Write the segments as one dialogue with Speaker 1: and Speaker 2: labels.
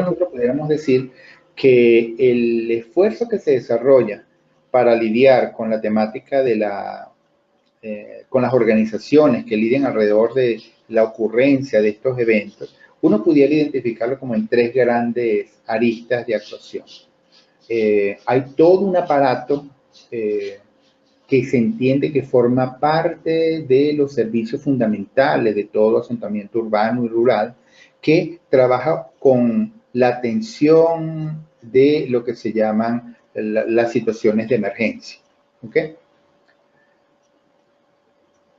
Speaker 1: nosotros pudiéramos decir que el esfuerzo que se desarrolla para lidiar con la temática de con las organizaciones que lidian alrededor de la ocurrencia de estos eventos, uno pudiera identificarlo como en tres grandes aristas de actuación. Hay todo un aparato que se entiende que forma parte de los servicios fundamentales de todo asentamiento urbano y rural, que trabaja con la atención de lo que se llaman las situaciones de emergencia. ¿Okay?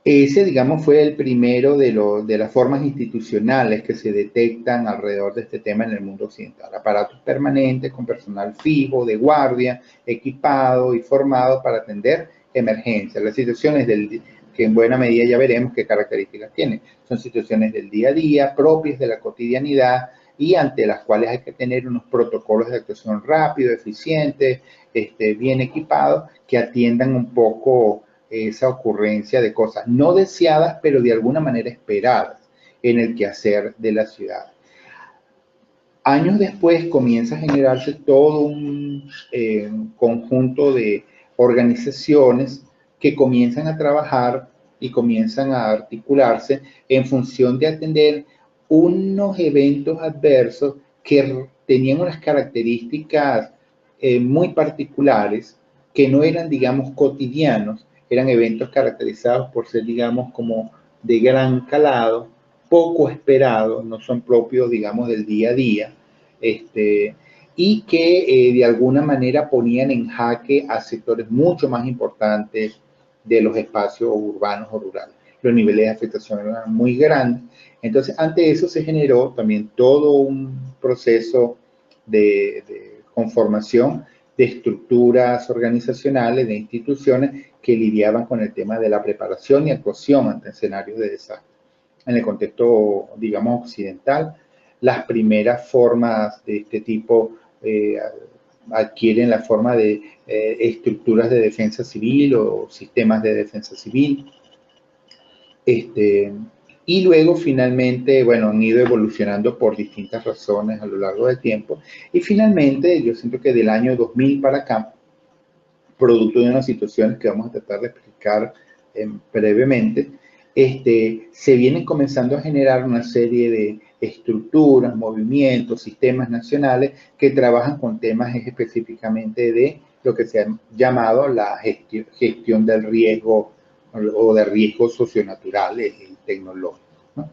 Speaker 1: Ese, digamos, fue el primero de las formas institucionales que se detectan alrededor de este tema en el mundo occidental. Aparatos permanentes con personal fijo, de guardia, equipado y formado para atender emergencias. Las situaciones que en buena medida ya veremos qué características tienen. Son situaciones del día a día, propias de la cotidianidad y ante las cuales hay que tener unos protocolos de actuación rápidos, eficientes, bien equipados, que atiendan un poco esa ocurrencia de cosas no deseadas, pero de alguna manera esperadas en el quehacer de la ciudad. Años después comienza a generarse todo un conjunto de organizaciones que comienzan a trabajar y comienzan a articularse en función de atender unos eventos adversos que tenían unas características muy particulares, que no eran, digamos, cotidianos, eran eventos caracterizados por ser, digamos, como de gran calado, poco esperados, no son propios, digamos, del día a día, y que de alguna manera ponían en jaque a sectores mucho más importantes de los espacios urbanos o rurales. Los niveles de afectación eran muy grandes. Entonces, ante eso se generó también todo un proceso de conformación de estructuras organizacionales, de instituciones que lidiaban con el tema de la preparación y actuación ante escenarios de desastre. En el contexto, digamos, occidental, las primeras formas de este tipo adquieren la forma de estructuras de defensa civil o sistemas de defensa civil. Y luego finalmente, bueno, han ido evolucionando por distintas razones a lo largo del tiempo. Y finalmente, yo siento que del año 2000 para acá, producto de unas situaciones que vamos a tratar de explicar brevemente, se vienen comenzando a generar una serie de estructuras, movimientos, sistemas nacionales que trabajan con temas específicamente de lo que se ha llamado la gestión del riesgo o de riesgos socionaturales y tecnológicos, ¿no?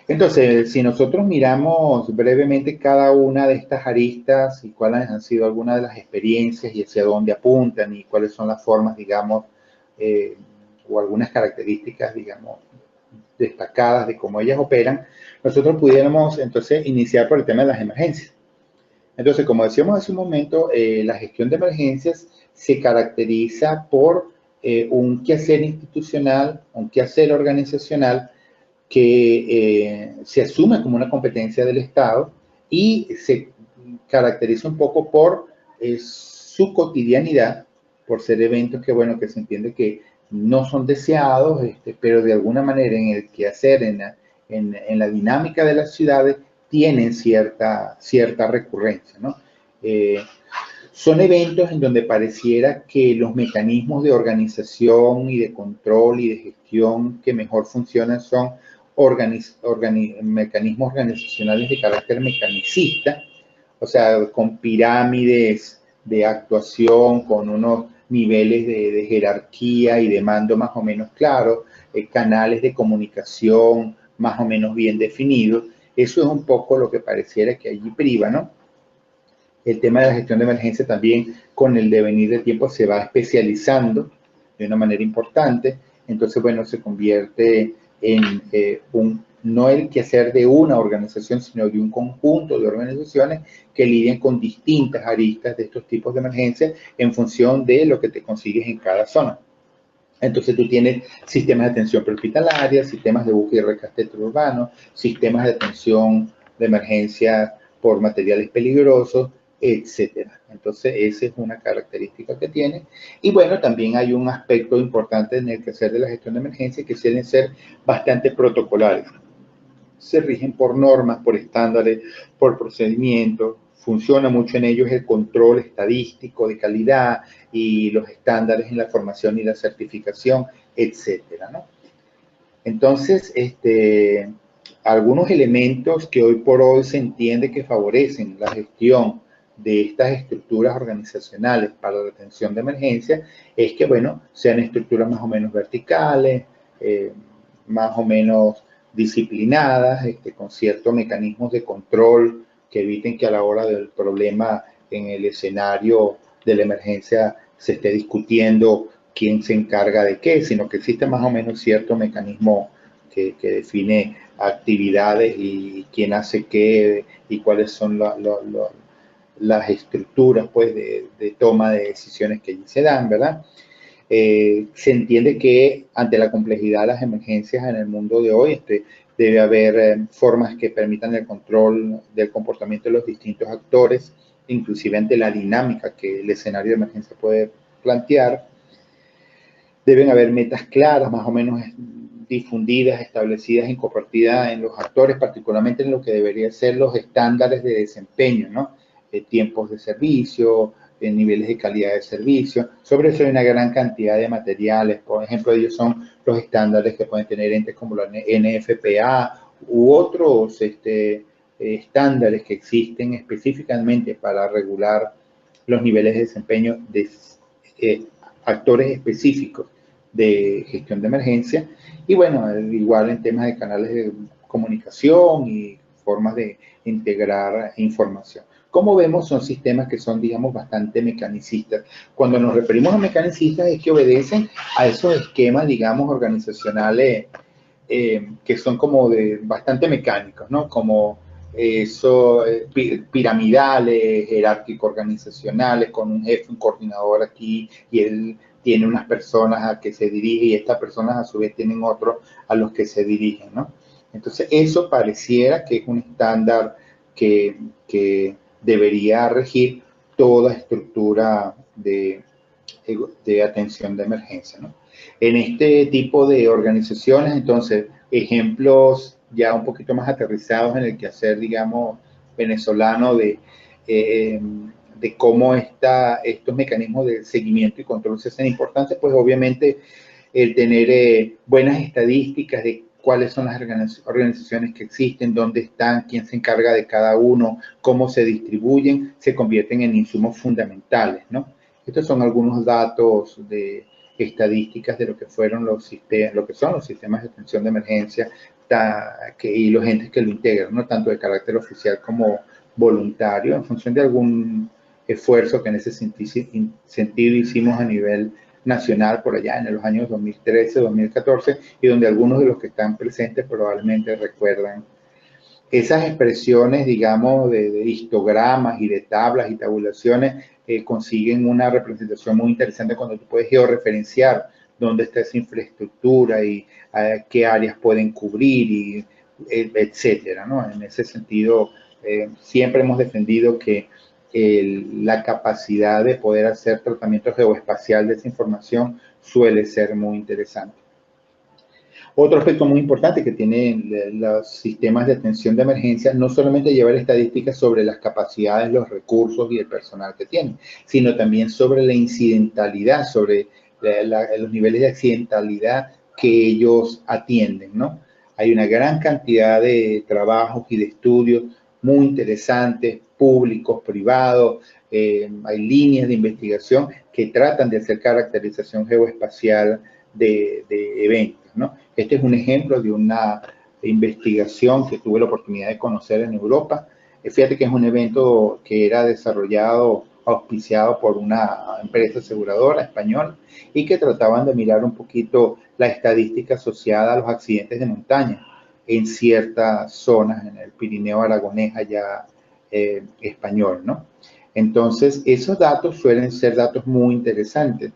Speaker 1: Entonces, si nosotros miramos brevemente cada una de estas aristas y cuáles han sido algunas de las experiencias y hacia dónde apuntan y cuáles son las formas, digamos, o algunas características, digamos, destacadas de cómo ellas operan, nosotros pudiéramos entonces iniciar por el tema de las emergencias. Entonces, como decíamos hace un momento, la gestión de emergencias se caracteriza por un quehacer institucional, un quehacer organizacional que se asume como una competencia del Estado y se caracteriza un poco por su cotidianidad, por ser eventos que, bueno, que se entiende que no son deseados, pero de alguna manera en el quehacer, en la dinámica de las ciudades, tienen cierta recurrencia, ¿no? Son eventos en donde pareciera que los mecanismos de organización y de control y de gestión que mejor funcionan son mecanismos organizacionales de carácter mecanicista, o sea, con pirámides de actuación, con unos niveles de jerarquía y de mando más o menos claros, canales de comunicación más o menos bien definidos. Eso es un poco lo que pareciera que allí priva, ¿no? El tema de la gestión de emergencia también con el devenir del tiempo se va especializando de una manera importante. Entonces, bueno, se convierte en no el quehacer de una organización, sino de un conjunto de organizaciones que lidian con distintas aristas de estos tipos de emergencias en función de lo que te consigues en cada zona. Entonces tú tienes sistemas de atención prehospitalaria, sistemas de búsqueda y rescate urbano, sistemas de atención de emergencia por materiales peligrosos, etcétera. Entonces esa es una característica que tiene. Y bueno, también hay un aspecto importante en el quehacer de la gestión de emergencia que suelen ser bastante protocolares. se rigen por normas, por estándares, por procedimientos. Funciona mucho en ellos el control estadístico de calidad y los estándares en la formación y la certificación, etcétera, ¿no? Entonces, algunos elementos que hoy por hoy se entiende que favorecen la gestión de estas estructuras organizacionales para la atención de emergencia es que, bueno, sean estructuras más o menos verticales, más o menos disciplinadas, con ciertos mecanismos de control que eviten que a la hora del problema en el escenario de la emergencia se esté discutiendo quién se encarga de qué, sino que existe más o menos cierto mecanismo que define actividades y quién hace qué y cuáles son las estructuras pues, de toma de decisiones que allí se dan, ¿verdad? Se entiende que ante la complejidad de las emergencias en el mundo de hoy, debe haber formas que permitan el control del comportamiento de los distintos actores, inclusive ante la dinámica que el escenario de emergencia puede plantear. Deben haber metas claras, más o menos difundidas, establecidas y compartidas en los actores, particularmente en lo que deberían ser los estándares de desempeño, ¿no? Tiempos de servicio, niveles de calidad de servicio. Sobre eso hay una gran cantidad de materiales. Por ejemplo, ellos son los estándares que pueden tener entes como la NFPA u otros estándares que existen específicamente para regular los niveles de desempeño de actores específicos de gestión de emergencia y bueno, igual en temas de canales de comunicación y formas de integrar información. Como vemos, son sistemas que son, digamos, bastante mecanicistas. Cuando nos referimos a mecanicistas es que obedecen a esos esquemas, digamos, organizacionales que son como de bastante mecánicos, ¿no? Como eso, piramidales, jerárquicos organizacionales, con un jefe, un coordinador aquí, y él tiene unas personas a que se dirige y estas personas a su vez tienen otros a los que se dirigen, ¿no? Entonces, eso pareciera que es un estándar que debería regir toda estructura de atención de emergencia, ¿no? En este tipo de organizaciones, entonces, ejemplos ya un poquito más aterrizados en el quehacer, digamos, venezolano de cómo estos mecanismos de seguimiento y control se hacen importantes, pues obviamente el tener buenas estadísticas de cuáles son las organizaciones que existen, dónde están, quién se encarga de cada uno, cómo se distribuyen, se convierten en insumos fundamentales, ¿no? Estos son algunos datos de estadísticas de lo que fueron los sistemas, lo que son los sistemas de atención de emergencia y los entes que lo integran, ¿no? Tanto de carácter oficial como voluntario, en función de algún esfuerzo que en ese sentido hicimos a nivel nacional por allá en los años 2013, 2014, y donde algunos de los que están presentes probablemente recuerdan esas expresiones, digamos, de histogramas y de tablas y tabulaciones consiguen una representación muy interesante cuando tú puedes georreferenciar dónde está esa infraestructura y qué áreas pueden cubrir, y, etcétera, ¿no? En ese sentido, siempre hemos defendido que la capacidad de poder hacer tratamiento geoespacial de esa información suele ser muy interesante. Otro aspecto muy importante que tienen los sistemas de atención de emergencia no solamente llevar estadísticas sobre las capacidades, los recursos y el personal que tienen, sino también sobre la incidentalidad, sobre los niveles de accidentalidad que ellos atienden, ¿no? Hay una gran cantidad de trabajos y de estudios muy interesantes, públicos, privados, hay líneas de investigación que tratan de hacer caracterización geoespacial de eventos, ¿no? Este es un ejemplo de una investigación que tuve la oportunidad de conocer en Europa. Fíjate que es un evento que era desarrollado, auspiciado por una empresa aseguradora española y que trataban de mirar un poquito la estadística asociada a los accidentes de montaña en ciertas zonas, en el Pirineo aragonés allá español, ¿no? Entonces, esos datos suelen ser datos muy interesantes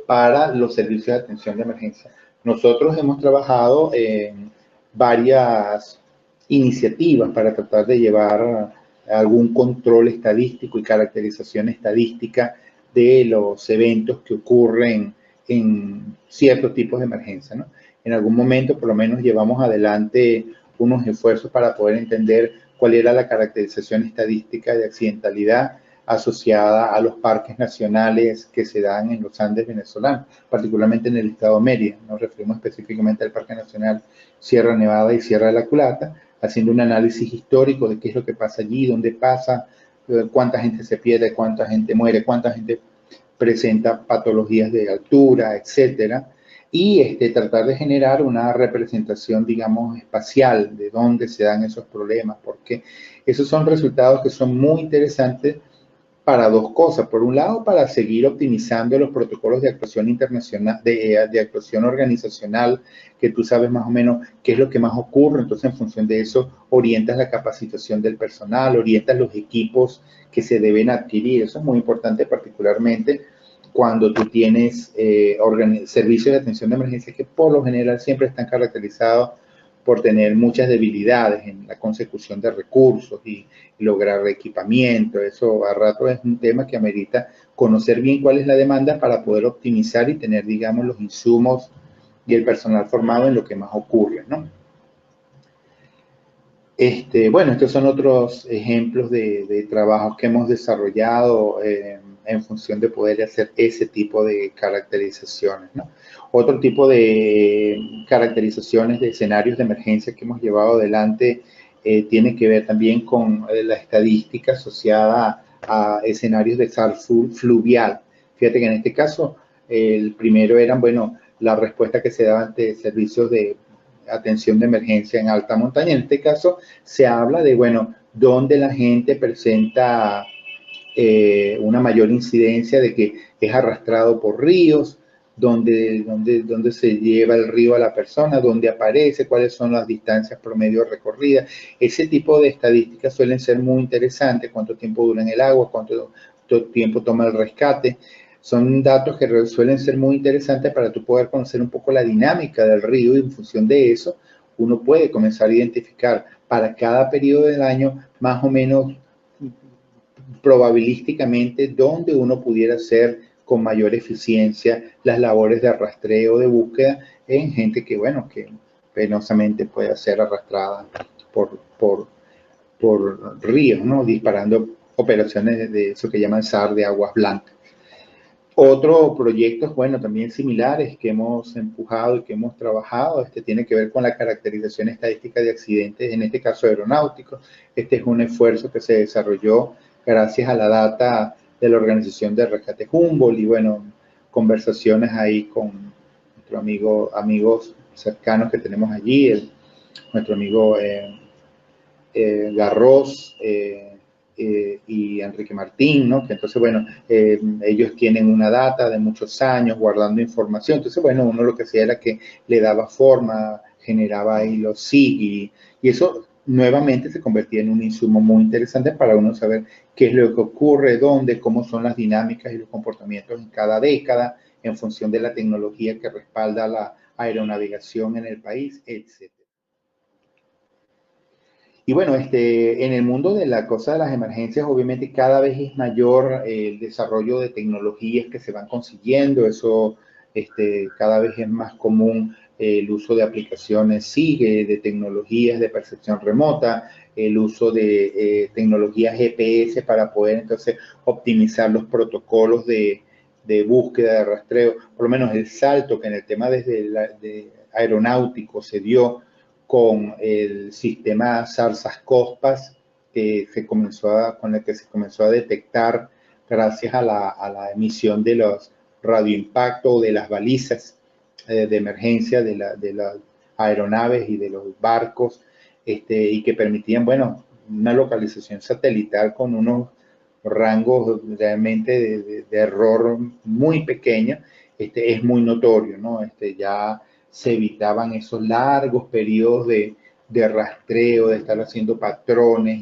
Speaker 1: para los servicios de atención de emergencia. Nosotros hemos trabajado en varias iniciativas para tratar de llevar algún control estadístico y caracterización estadística de los eventos que ocurren en ciertos tipos de emergencia, ¿no? En algún momento, por lo menos, llevamos adelante unos esfuerzos para poder entender cuál era la caracterización estadística de accidentalidad asociada a los parques nacionales que se dan en los Andes venezolanos, particularmente en el estado de Mérida. Nos referimos específicamente al Parque Nacional Sierra Nevada y Sierra de la Culata, haciendo un análisis histórico de qué es lo que pasa allí, dónde pasa, cuánta gente se pierde, cuánta gente muere, cuánta gente presenta patologías de altura, etcétera, y tratar de generar una representación, digamos, espacial de dónde se dan esos problemas, porque esos son resultados que son muy interesantes para dos cosas. Por un lado, para seguir optimizando los protocolos de actuación internacional, de actuación organizacional, que tú sabes más o menos qué es lo que más ocurre. Entonces, en función de eso, orientas la capacitación del personal, orientas los equipos que se deben adquirir. Eso es muy importante, particularmente cuando tú tienes servicios de atención de emergencia que por lo general siempre están caracterizados por tener muchas debilidades en la consecución de recursos y lograr equipamiento. Eso a rato es un tema que amerita conocer bien cuál es la demanda para poder optimizar y tener, digamos, los insumos y el personal formado en lo que más ocurre, ¿no? Bueno, estos son otros ejemplos de trabajos que hemos desarrollado en función de poder hacer ese tipo de caracterizaciones, ¿no? Otro tipo de caracterizaciones de escenarios de emergencia que hemos llevado adelante tiene que ver también con la estadística asociada a escenarios de sal fluvial. Fíjate que en este caso el primero eran, bueno, la respuesta que se daba ante servicios de atención de emergencia en alta montaña. En este caso se habla de, bueno, dónde la gente presenta una mayor incidencia de que es arrastrado por ríos, donde se lleva el río a la persona, dónde aparece, cuáles son las distancias promedio recorridas. Ese tipo de estadísticas suelen ser muy interesantes, cuánto tiempo dura en el agua, cuánto tiempo toma el rescate. Son datos que suelen ser muy interesantes para tú poder conocer un poco la dinámica del río y en función de eso uno puede comenzar a identificar para cada periodo del año más o menos probabilísticamente dónde uno pudiera hacer con mayor eficiencia las labores de rastreo, de búsqueda en gente que, bueno, que penosamente puede ser arrastrada por ríos, ¿no? Disparando operaciones de eso que llaman SAR de aguas blancas. Otros proyectos, bueno, también similares que hemos empujado y que hemos trabajado, tiene que ver con la caracterización estadística de accidentes, en este caso aeronáuticos. Este es un esfuerzo que se desarrolló gracias a la data de la Organización de Rescate Humboldt y, bueno, conversaciones ahí con nuestros amigos cercanos que tenemos allí, nuestro amigo Garros, y Enrique Martín, ¿no? Que entonces, bueno, ellos tienen una data de muchos años guardando información. Entonces, bueno, uno lo que hacía era que le daba forma, generaba ahí los SIG y eso nuevamente se convertía en un insumo muy interesante para uno saber qué es lo que ocurre, dónde, cómo son las dinámicas y los comportamientos en cada década en función de la tecnología que respalda la aeronavegación en el país, etc. Y bueno, en el mundo de la cosa de las emergencias, obviamente cada vez es mayor el desarrollo de tecnologías que se van consiguiendo. Eso, cada vez es más común el uso de aplicaciones SIGE, de tecnologías de percepción remota, el uso de tecnologías GPS para poder entonces optimizar los protocolos de búsqueda, de rastreo. Por lo menos el salto que en el tema de aeronáutico se dio con el sistema SAR-CoV-2 con el que se comenzó a detectar gracias a la emisión de los radioimpactos o de las balizas de emergencia de las aeronaves y de los barcos, y que permitían, bueno, una localización satelital con unos rangos realmente de error muy pequeños, es muy notorio, ¿no? Ya se evitaban esos largos periodos de rastreo, de estar haciendo patrones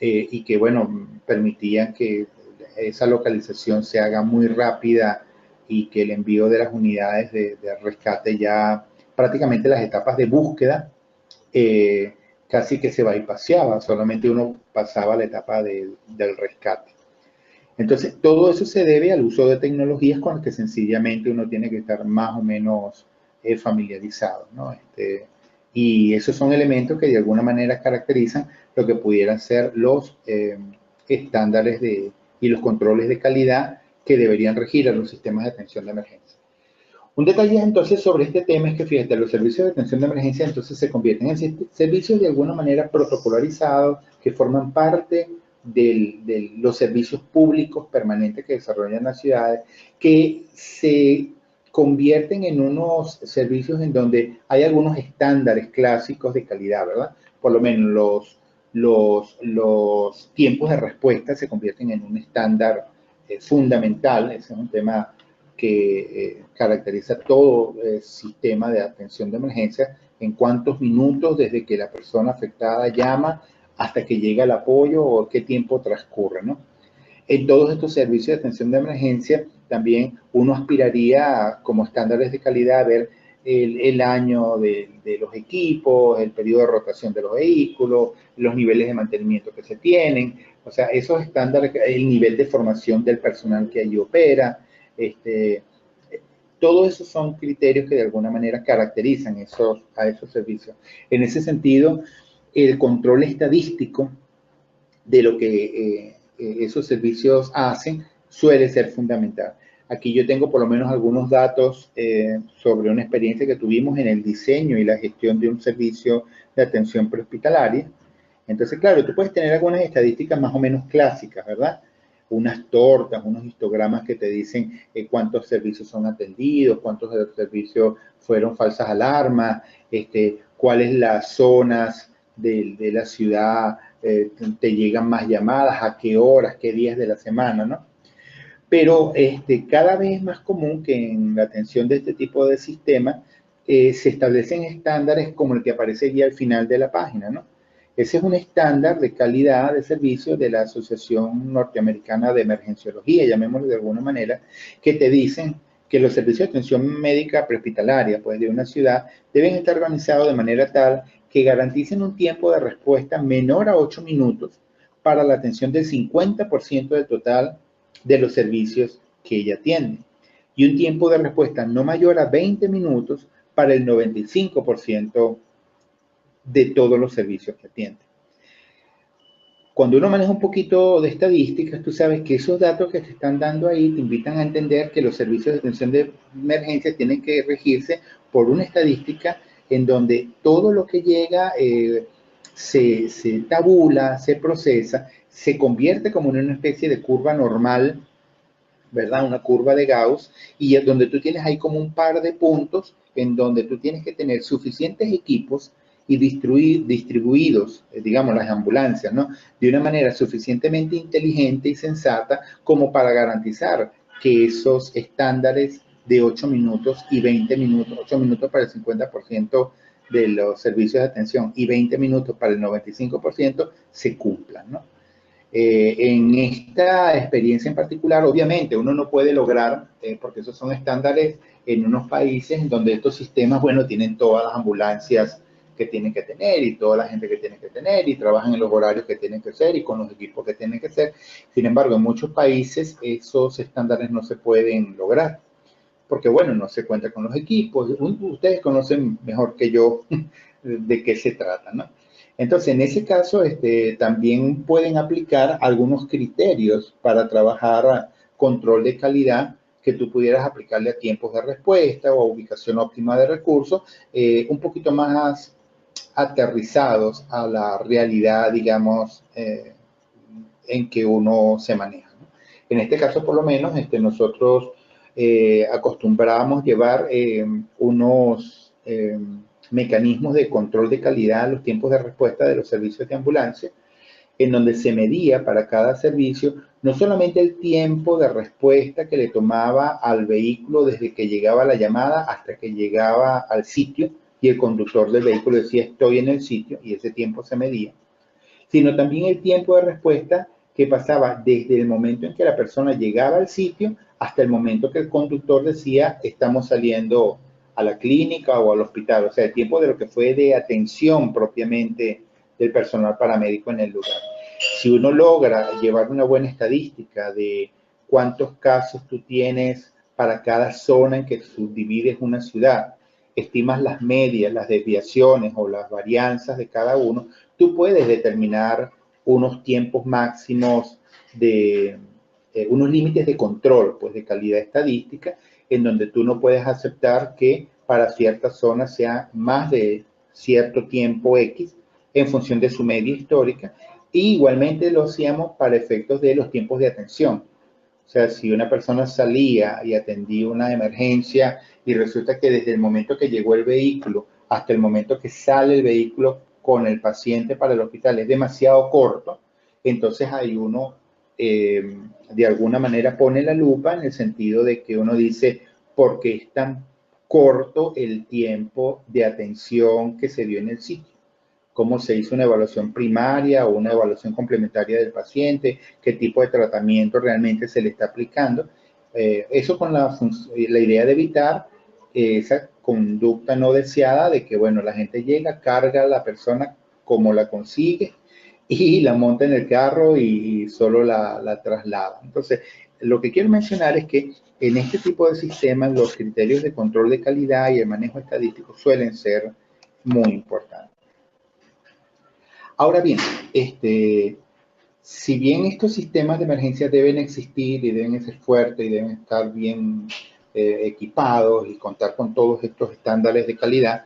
Speaker 1: y que, bueno, permitían que esa localización se haga muy rápida y que el envío de las unidades de rescate ya prácticamente las etapas de búsqueda casi que se bypaseaba, solamente uno pasaba la etapa del rescate. Entonces, todo eso se debe al uso de tecnologías con las que sencillamente uno tiene que estar más o menos familiarizado, ¿no? Y esos son elementos que de alguna manera caracterizan lo que pudieran ser los estándares y los controles de calidad que deberían regir a los sistemas de atención de emergencia. Un detalle entonces sobre este tema es que, fíjate, los servicios de atención de emergencia entonces se convierten en servicios de alguna manera protocolarizados que forman parte de los servicios públicos permanentes que desarrollan las ciudades, que se convierten en unos servicios en donde hay algunos estándares clásicos de calidad, ¿verdad? Por lo menos los tiempos de respuesta se convierten en un estándar fundamental. Ese es un tema que caracteriza todo el sistema de atención de emergencia, en cuántos minutos desde que la persona afectada llama hasta que llega el apoyo o qué tiempo transcurre, ¿no? En todos estos servicios de atención de emergencia también uno aspiraría como estándares de calidad a ver el año de los equipos, el periodo de rotación de los vehículos, los niveles de mantenimiento que se tienen, o sea, esos estándares, el nivel de formación del personal que allí opera, este, todos esos son criterios que de alguna manera caracterizan a esos servicios. En ese sentido, el control estadístico de lo que esos servicios hacen suele ser fundamental. Aquí yo tengo por lo menos algunos datos sobre una experiencia que tuvimos en el diseño y la gestión de un servicio de atención prehospitalaria. Entonces, claro, tú puedes tener algunas estadísticas más o menos clásicas, ¿verdad? Unas tortas, unos histogramas que te dicen cuántos servicios son atendidos, cuántos de los servicios fueron falsas alarmas, cuáles las zonas de la ciudad te llegan más llamadas, a qué horas, qué días de la semana, ¿no? Pero cada vez es más común que en la atención de este tipo de sistemas se establecen estándares como el que aparece aquí al final de la página, ¿no? Ese es un estándar de calidad de servicio de la Asociación Norteamericana de Emergenciología, llamémoslo de alguna manera, que te dicen que los servicios de atención médica prehospitalaria pues, de una ciudad deben estar organizados de manera tal que garanticen un tiempo de respuesta menor a 8 minutos para la atención del 50% del total de los servicios que ella atiende y un tiempo de respuesta no mayor a 20 minutos para el 95% de todos los servicios que atiende. Cuando uno maneja un poquito de estadísticas, tú sabes que esos datos que te están dando ahí te invitan a entender que los servicios de atención de emergencia tienen que regirse por una estadística en donde todo lo que llega se tabula, se procesa, se convierte como en una especie de curva normal, ¿verdad? Una curva de Gauss, y es donde tú tienes ahí como un par de puntos en donde tú tienes que tener suficientes equipos y distribuidos, digamos, las ambulancias, ¿no? De una manera suficientemente inteligente y sensata como para garantizar que esos estándares de 8 minutos y 20 minutos, 8 minutos para el 50% de los servicios de atención y 20 minutos para el 95% se cumplan, ¿no? En esta experiencia en particular, obviamente, uno no puede lograr, porque esos son estándares en unos países en donde estos sistemas, bueno, tienen todas las ambulancias que tienen que tener y toda la gente que tienen que tener y trabajan en los horarios que tienen que ser y con los equipos que tienen que ser. Sin embargo, en muchos países esos estándares no se pueden lograr porque, bueno, no se cuenta con los equipos. Ustedes conocen mejor que yo de qué se trata, ¿no? Entonces, en ese caso, también pueden aplicar algunos criterios para trabajar control de calidad que tú pudieras aplicarle a tiempos de respuesta o a ubicación óptima de recursos, un poquito más aterrizados a la realidad, digamos, en que uno se maneja, ¿no? En este caso, por lo menos, nosotros acostumbramos llevar unos mecanismos de control de calidad, los tiempos de respuesta de los servicios de ambulancia, en donde se medía para cada servicio no solamente el tiempo de respuesta que le tomaba al vehículo desde que llegaba la llamada hasta que llegaba al sitio y el conductor del vehículo decía estoy en el sitio y ese tiempo se medía, sino también el tiempo de respuesta que pasaba desde el momento en que la persona llegaba al sitio hasta el momento que el conductor decía estamos saliendo a la clínica o al hospital, o sea, el tiempo de lo que fue de atención propiamente del personal paramédico en el lugar. Si uno logra llevar una buena estadística de cuántos casos tú tienes para cada zona en que subdivides una ciudad estimas las medias, las desviaciones o las varianzas de cada uno, tú puedes determinar unos tiempos máximos de unos límites de control, pues de calidad estadística, en donde tú no puedes aceptar que para ciertas zonas sea más de cierto tiempo X en función de su media histórica. Y igualmente lo hacíamos para efectos de los tiempos de atención. O sea, si una persona salía y atendía una emergencia y resulta que desde el momento que llegó el vehículo hasta el momento que sale el vehículo con el paciente para el hospital es demasiado corto, entonces hay uno de alguna manera pone la lupa en el sentido de que uno dice, ¿por qué es tan corto el tiempo de atención que se dio en el sitio? ¿Cómo se hizo una evaluación primaria o una evaluación complementaria del paciente? ¿Qué tipo de tratamiento realmente se le está aplicando? Eso con la idea de evitar esa conducta no deseada de que, bueno, la gente llega, carga a la persona como la consigue y la monta en el carro y solo la traslada. Entonces, lo que quiero mencionar es que en este tipo de sistemas los criterios de control de calidad y el manejo estadístico suelen ser muy importantes. Ahora bien, si bien estos sistemas de emergencia deben existir y deben ser fuertes y deben estar bien equipados y contar con todos estos estándares de calidad,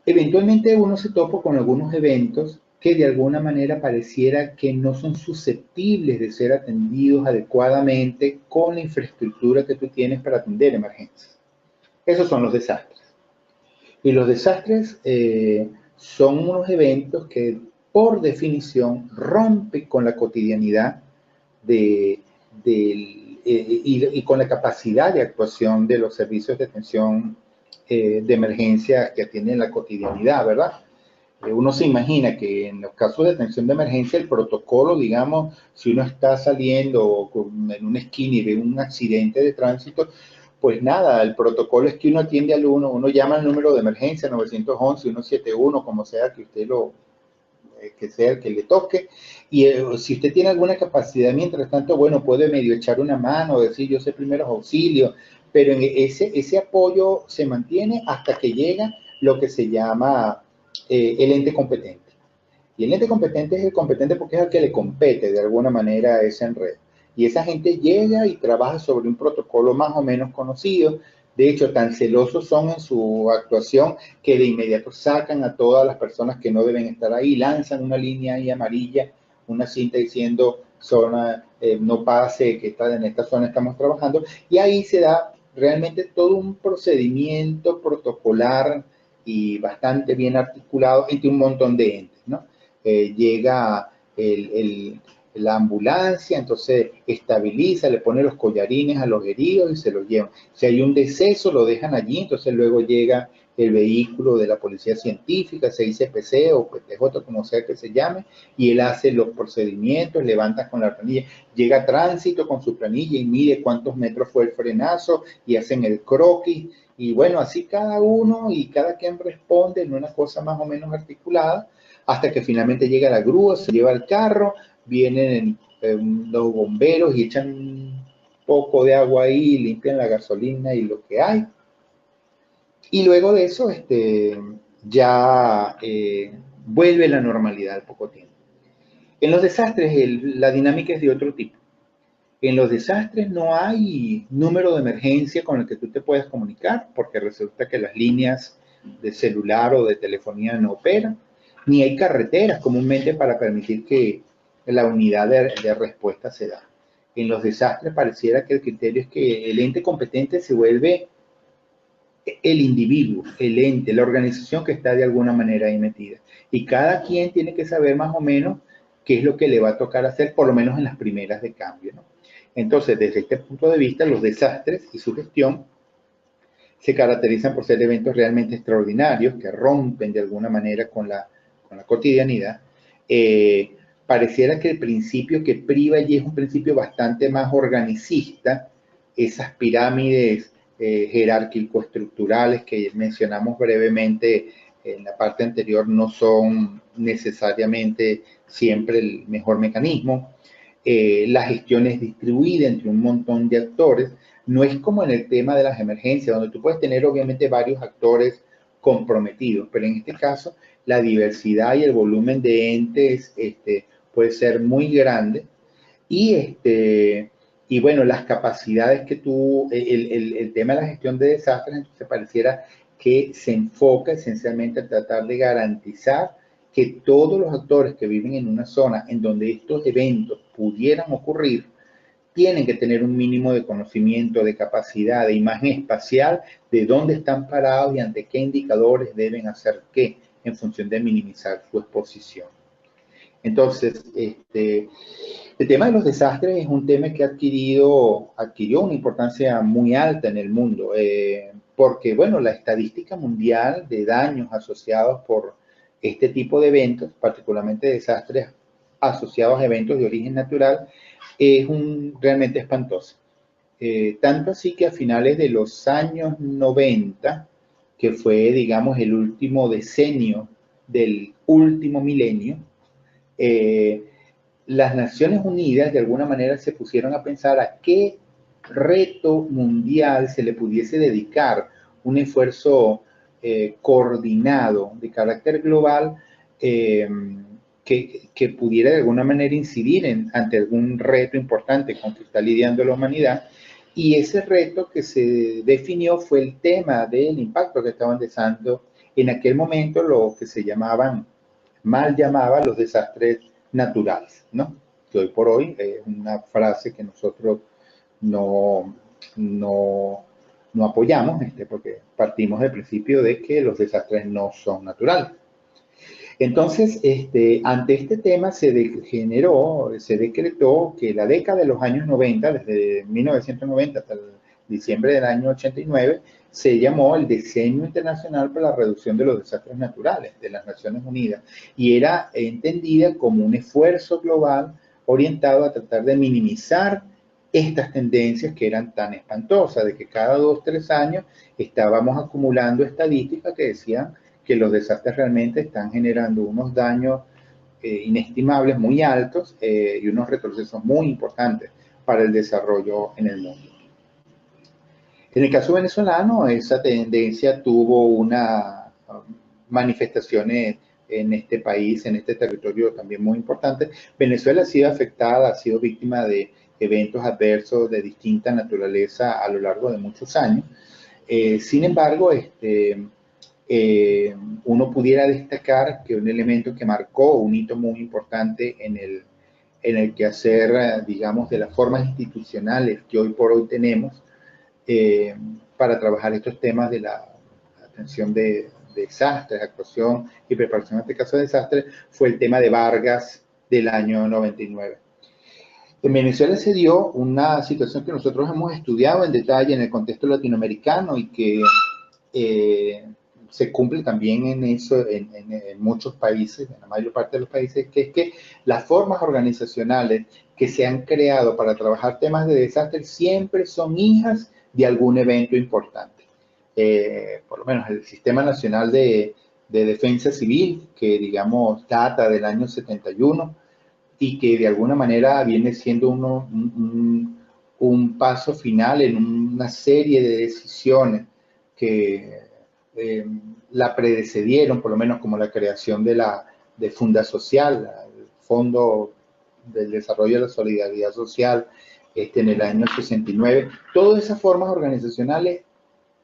Speaker 1: eventualmente uno se topa con algunos eventos que de alguna manera pareciera que no son susceptibles de ser atendidos adecuadamente con la infraestructura que tú tienes para atender emergencias. Esos son los desastres. Y los desastres son unos eventos que por definición rompen con la cotidianidad y con la capacidad de actuación de los servicios de atención de emergencia que tienen la cotidianidad, ¿verdad? Uno se imagina que en los casos de atención de emergencia el protocolo, digamos, si uno está saliendo en una esquina y ve un accidente de tránsito, pues nada, el protocolo es que uno atiende al uno llama al número de emergencia 911, 171, como sea que usted que sea el que le toque, y si usted tiene alguna capacidad, mientras tanto, bueno, puede medio echar una mano, decir yo sé primeros auxilios, pero en ese apoyo se mantiene hasta que llega lo que se llama el ente competente. Y el ente competente es el competente porque es el que le compete de alguna manera a ese enredo. Y esa gente llega y trabaja sobre un protocolo más o menos conocido. De hecho, tan celosos son en su actuación que de inmediato sacan a todas las personas que no deben estar ahí, lanzan una línea ahí amarilla, una cinta diciendo zona, no pase, que está en esta zona estamos trabajando. Y ahí se da realmente todo un procedimiento protocolar y bastante bien articulado entre un montón de entes, ¿no? Llega la ambulancia, entonces estabiliza, le pone los collarines a los heridos y se los llevan. Si hay un deceso, lo dejan allí, entonces luego llega el vehículo de la policía científica, CICPC o PTJ, como sea que se llame, y él hace los procedimientos, levanta con la planilla, llega a tránsito con su planilla y mide cuántos metros fue el frenazo y hacen el croquis, y bueno, así cada uno y cada quien responde en una cosa más o menos articulada, hasta que finalmente llega la grúa, se lleva el carro, vienen los bomberos y echan un poco de agua ahí, limpian la gasolina y lo que hay. Y luego de eso, ya vuelve la normalidad al poco tiempo. En los desastres, la dinámica es de otro tipo. En los desastres no hay número de emergencia con el que tú te puedas comunicar, porque resulta que las líneas de celular o de telefonía no operan, ni hay carreteras comúnmente para permitir que la unidad de respuesta se da. En los desastres pareciera que el criterio es que el ente competente se vuelve el individuo, el ente, la organización que está de alguna manera ahí metida. Y cada quien tiene que saber más o menos qué es lo que le va a tocar hacer, por lo menos en las primeras de cambio, ¿no? Entonces, desde este punto de vista, los desastres y su gestión se caracterizan por ser eventos realmente extraordinarios que rompen de alguna manera con la cotidianidad. Pareciera que el principio que priva allí es un principio bastante más organicista, esas pirámides jerárquico-estructurales que mencionamos brevemente en la parte anterior no son necesariamente siempre el mejor mecanismo. La gestión es distribuida entre un montón de actores, No es como en el tema de las emergencias, donde tú puedes tener obviamente varios actores comprometidos, pero en este caso la diversidad y el volumen de entes puede ser muy grande y, y bueno, las capacidades que tú, el tema de la gestión de desastres, entonces pareciera que se enfoca esencialmente a tratar de garantizar que todos los actores que viven en una zona en donde estos eventos pudieran ocurrir, tienen que tener un mínimo de conocimiento, de capacidad, de imagen espacial, de dónde están parados y ante qué indicadores deben hacer qué en función de minimizar su exposición. Entonces, el tema de los desastres es un tema que adquirió una importancia muy alta en el mundo, porque, bueno, la estadística mundial de daños asociados por este tipo de eventos, particularmente desastres asociados a eventos de origen natural, es realmente espantosa. Tanto así que a finales de los años 90, que fue, digamos, el último decenio del último milenio, eh, las Naciones Unidas de alguna manera se pusieron a pensar a qué reto mundial se le pudiese dedicar un esfuerzo coordinado de carácter global que pudiera de alguna manera incidir ante algún reto importante con que está lidiando la humanidad. Y ese reto que se definió fue el tema del impacto que estaban desando en aquel momento lo que se llamaban, mal llamaban los desastres naturales, ¿no? Que hoy por hoy es una frase que nosotros no, no, no apoyamos, porque partimos del principio de que los desastres no son naturales. Entonces, ante este tema se decretó que la década de los años 90, desde 1990 hasta el diciembre del año 89, se llamó el Decenio Internacional para la Reducción de los Desastres Naturales de las Naciones Unidas y era entendida como un esfuerzo global orientado a tratar de minimizar estas tendencias que eran tan espantosas, de que cada 2 o 3 años estábamos acumulando estadísticas que decían que los desastres realmente están generando unos daños inestimables, muy altos y unos retrocesos muy importantes para el desarrollo en el mundo. En el caso venezolano, esa tendencia tuvo una manifestaciones en este país, en este territorio también muy importante. Venezuela ha sido afectada, ha sido víctima de eventos adversos de distinta naturaleza a lo largo de muchos años. Sin embargo, uno pudiera destacar que un elemento que marcó un hito muy importante en el quehacer, digamos, de las formas institucionales que hoy por hoy tenemos para trabajar estos temas de la atención de desastres, actuación y preparación en este caso de desastres, fue el tema de Vargas del año 99. En Venezuela se dio una situación que nosotros hemos estudiado en detalle en el contexto latinoamericano y que se cumple también en eso en muchos países, en la mayor parte de los países, que es que las formas organizacionales que se han creado para trabajar temas de desastre siempre son hijas de algún evento importante. Por lo menos el Sistema Nacional de Defensa Civil, que digamos data del año 71 y que de alguna manera viene siendo un paso final en una serie de decisiones que la predecedieron, por lo menos como la creación de Funda Social, el Fondo del Desarrollo de la Solidaridad Social, en el año 69. Todas esas formas organizacionales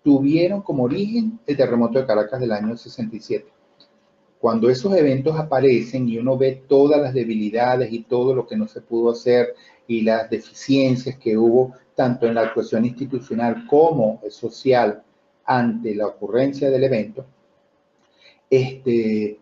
Speaker 1: tuvieron como origen el terremoto de Caracas del año 67. Cuando esos eventos aparecen y uno ve todas las debilidades y todo lo que no se pudo hacer y las deficiencias que hubo tanto en la actuación institucional como social ante la ocurrencia del evento,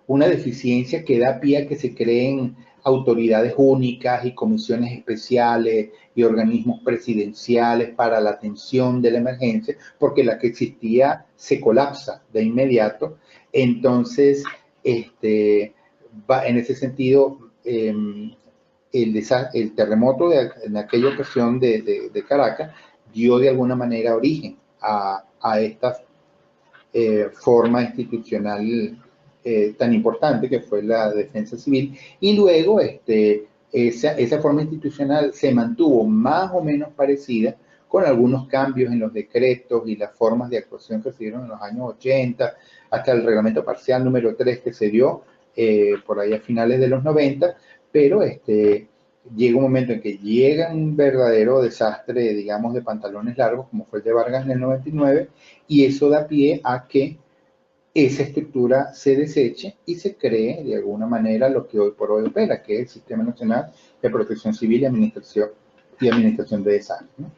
Speaker 1: una deficiencia que da pie a que se creen autoridades únicas y comisiones especiales y organismos presidenciales para la atención de la emergencia, porque la que existía se colapsa de inmediato. Entonces, en ese sentido, el terremoto en aquella ocasión de Caracas dio de alguna manera origen a esta forma institucional tan importante que fue la defensa civil. Y luego esa forma institucional se mantuvo más o menos parecida con algunos cambios en los decretos y las formas de actuación que se dieron en los años 80, hasta el reglamento parcial número 3 que se dio por ahí a finales de los 90, pero llega un momento en que llega un verdadero desastre, digamos, de pantalones largos, como fue el de Vargas en el 99, y eso da pie a que esa estructura se deseche y se cree de alguna manera lo que hoy por hoy opera, que es el Sistema Nacional de Protección Civil y Administración de Desastres, ¿no?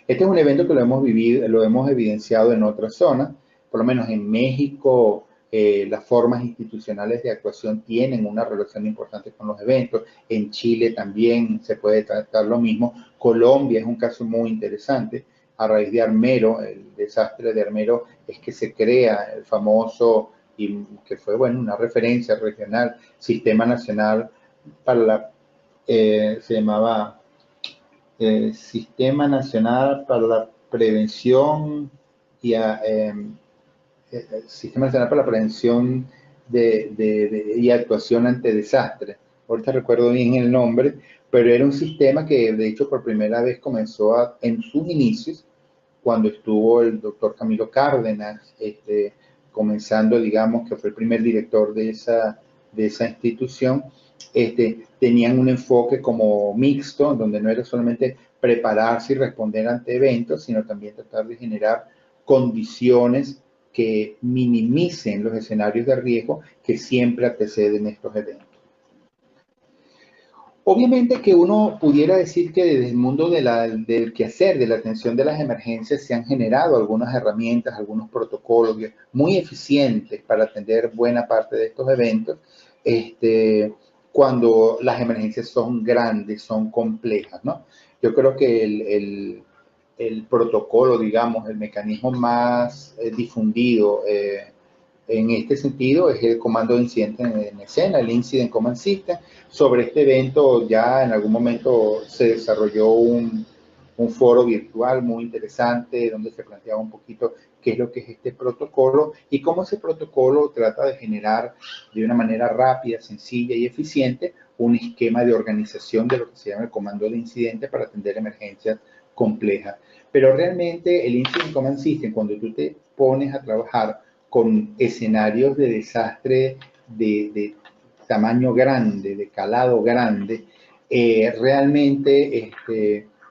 Speaker 1: Este es un evento que lo hemos vivido, lo hemos evidenciado en otras zonas, por lo menos en México. Las formas institucionales de actuación tienen una relación importante con los eventos. En Chile también se puede tratar lo mismo. Colombia es un caso muy interesante. A raíz de Armero, el desastre de Armero, es que se crea el famoso, y que fue, bueno, una referencia regional, Sistema Nacional para la, se llamaba Sistema Nacional para la Prevención y Sistema Nacional para la Prevención y Actuación ante Desastres. Ahorita recuerdo bien el nombre, pero era un sistema que de hecho por primera vez comenzó en sus inicios, cuando estuvo el doctor Camilo Cárdenas, comenzando, digamos, que fue el primer director de esa institución. Tenían un enfoque como mixto, donde no era solamente prepararse y responder ante eventos, sino también tratar de generar condiciones que minimicen los escenarios de riesgo que siempre anteceden estos eventos. Obviamente que uno pudiera decir que desde el mundo del quehacer, de la atención de las emergencias, se han generado algunas herramientas, algunos protocolos muy eficientes para atender buena parte de estos eventos, cuando las emergencias son grandes, son complejas, ¿no? Yo creo que el protocolo, digamos, el mecanismo más difundido en este sentido es el comando de incidente en escena, el Incident Command System. Sobre este evento ya en algún momento se desarrolló un foro virtual muy interesante donde se planteaba un poquito qué es lo que es este protocolo y cómo ese protocolo trata de generar de una manera rápida, sencilla y eficiente un esquema de organización de lo que se llama el comando de incidente para atender emergencias complejas. Pero realmente el Incident Command System, cuando tú te pones a trabajar con escenarios de desastre de tamaño grande, de calado grande, realmente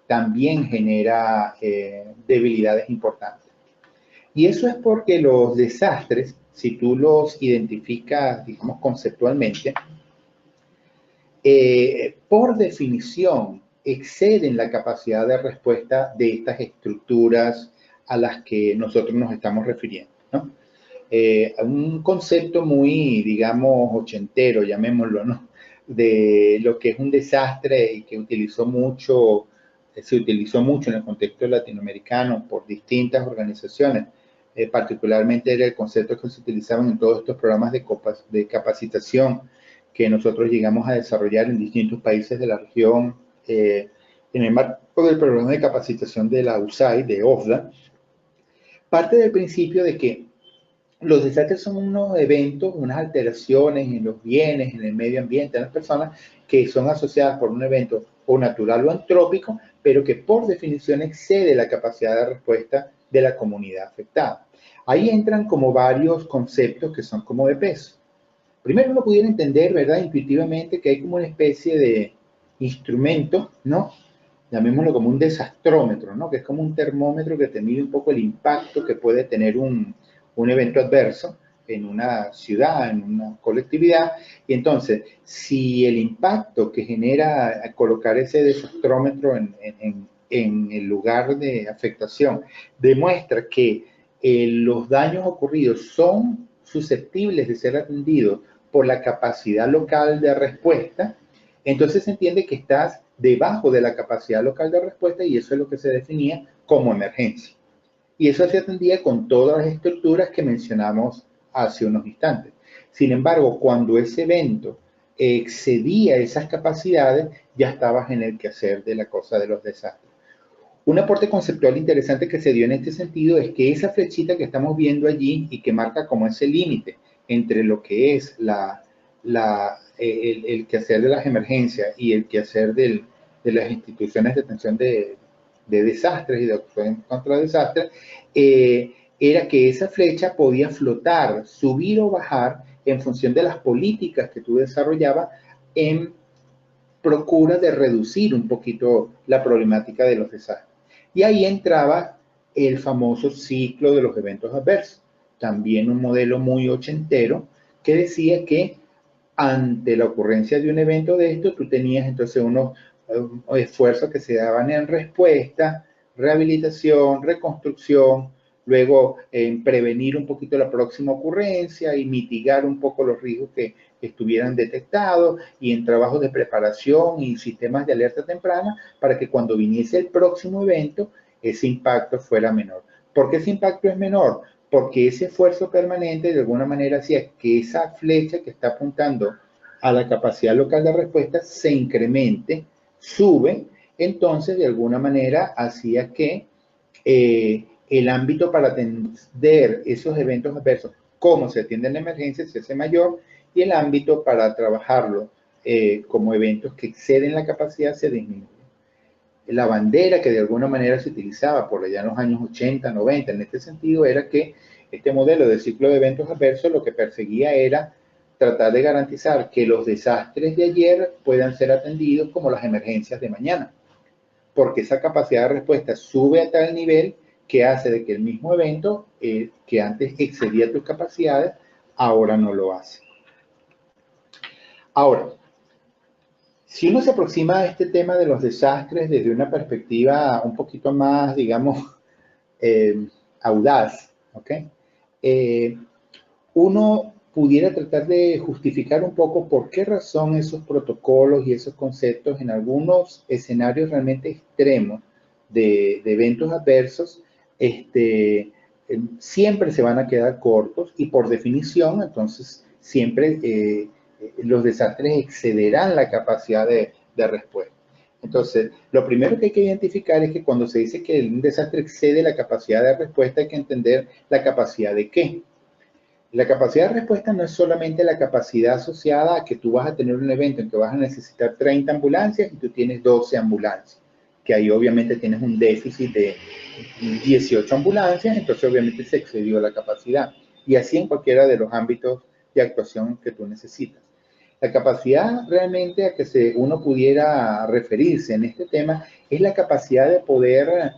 Speaker 1: también genera debilidades importantes. Y eso es porque los desastres, si tú los identificas, digamos, conceptualmente, por definición exceden la capacidad de respuesta de estas estructuras a las que nosotros nos estamos refiriendo, ¿no? Un concepto muy, digamos, ochentero, llamémoslo, ¿no? De lo que es un desastre y que se utilizó mucho en el contexto latinoamericano por distintas organizaciones. Particularmente era el concepto que se utilizaban en todos estos programas de capacitación que nosotros llegamos a desarrollar en distintos países de la región, en el marco del programa de capacitación de la USAID, de OFDA, parte del principio de que los desastres son unos eventos, unas alteraciones en los bienes, en el medio ambiente, en las personas, que son asociadas por un evento o natural o antrópico, pero que por definición excede la capacidad de respuesta de la comunidad afectada. Ahí entran como varios conceptos que son como de peso. Primero uno pudiera entender, ¿verdad?, intuitivamente que hay como una especie de instrumento, ¿no? Llamémoslo como un desastrómetro, ¿no? Que es como un termómetro que te mide un poco el impacto que puede tener un evento adverso en una ciudad, en una colectividad. Y entonces, si el impacto que genera colocar ese desastrómetro en el lugar de afectación demuestra que los daños ocurridos son susceptibles de ser atendidos por la capacidad local de respuesta, entonces se entiende que estás debajo de la capacidad local de respuesta y eso es lo que se definía como emergencia. Y eso se atendía con todas las estructuras que mencionamos hace unos instantes. Sin embargo, cuando ese evento excedía esas capacidades, ya estabas en el quehacer de la cosa de los desastres. Un aporte conceptual interesante que se dio en este sentido es que esa flechita que estamos viendo allí y que marca como ese límite entre lo que es el quehacer de las emergencias y el quehacer de las instituciones de atención de desastres y de acción contra desastres, era que esa flecha podía flotar, subir o bajar en función de las políticas que tú desarrollabas en procura de reducir un poquito la problemática de los desastres. Y ahí entraba el famoso ciclo de los eventos adversos, también un modelo muy ochentero que decía que ante la ocurrencia de un evento de esto, tú tenías entonces unos esfuerzos que se daban en respuesta, rehabilitación, reconstrucción, luego en prevenir un poquito la próxima ocurrencia y mitigar un poco los riesgos que estuvieran detectados y en trabajos de preparación y sistemas de alerta temprana para que cuando viniese el próximo evento, ese impacto fuera menor. ¿Por qué ese impacto es menor? Porque ese esfuerzo permanente de alguna manera hacía que esa flecha que está apuntando a la capacidad local de respuesta se incremente, sube, entonces de alguna manera hacía que el ámbito para atender esos eventos adversos, como se atiende en la emergencia, se hace mayor y el ámbito para trabajarlo como eventos que exceden la capacidad se disminuye. La bandera que de alguna manera se utilizaba por allá en los años 80, 90, en este sentido, era que este modelo de ciclo de eventos adversos lo que perseguía era tratar de garantizar que los desastres de ayer puedan ser atendidos como las emergencias de mañana, porque esa capacidad de respuesta sube a tal nivel que hace de que el mismo evento que antes excedía tus capacidades, ahora no lo hace. Ahora, si uno se aproxima a este tema de los desastres desde una perspectiva un poquito más, digamos, eh, audaz, ¿ok? Eh, uno pudiera tratar de justificar un poco por qué razón esos protocolos y esos conceptos en algunos escenarios realmente extremos de eventos adversos siempre se van a quedar cortos y por definición entonces siempre los desastres excederán la capacidad de respuesta. Entonces, lo primero que hay que identificar es que cuando se dice que un desastre excede la capacidad de respuesta, hay que entender la capacidad de qué. La capacidad de respuesta no es solamente la capacidad asociada a que tú vas a tener un evento en que vas a necesitar 30 ambulancias y tú tienes 12 ambulancias, que ahí obviamente tienes un déficit de 18 ambulancias, entonces obviamente se excedió la capacidad. Y así en cualquiera de los ámbitos de actuación que tú necesitas. La capacidad realmente a que uno pudiera referirse en este tema es la capacidad de poder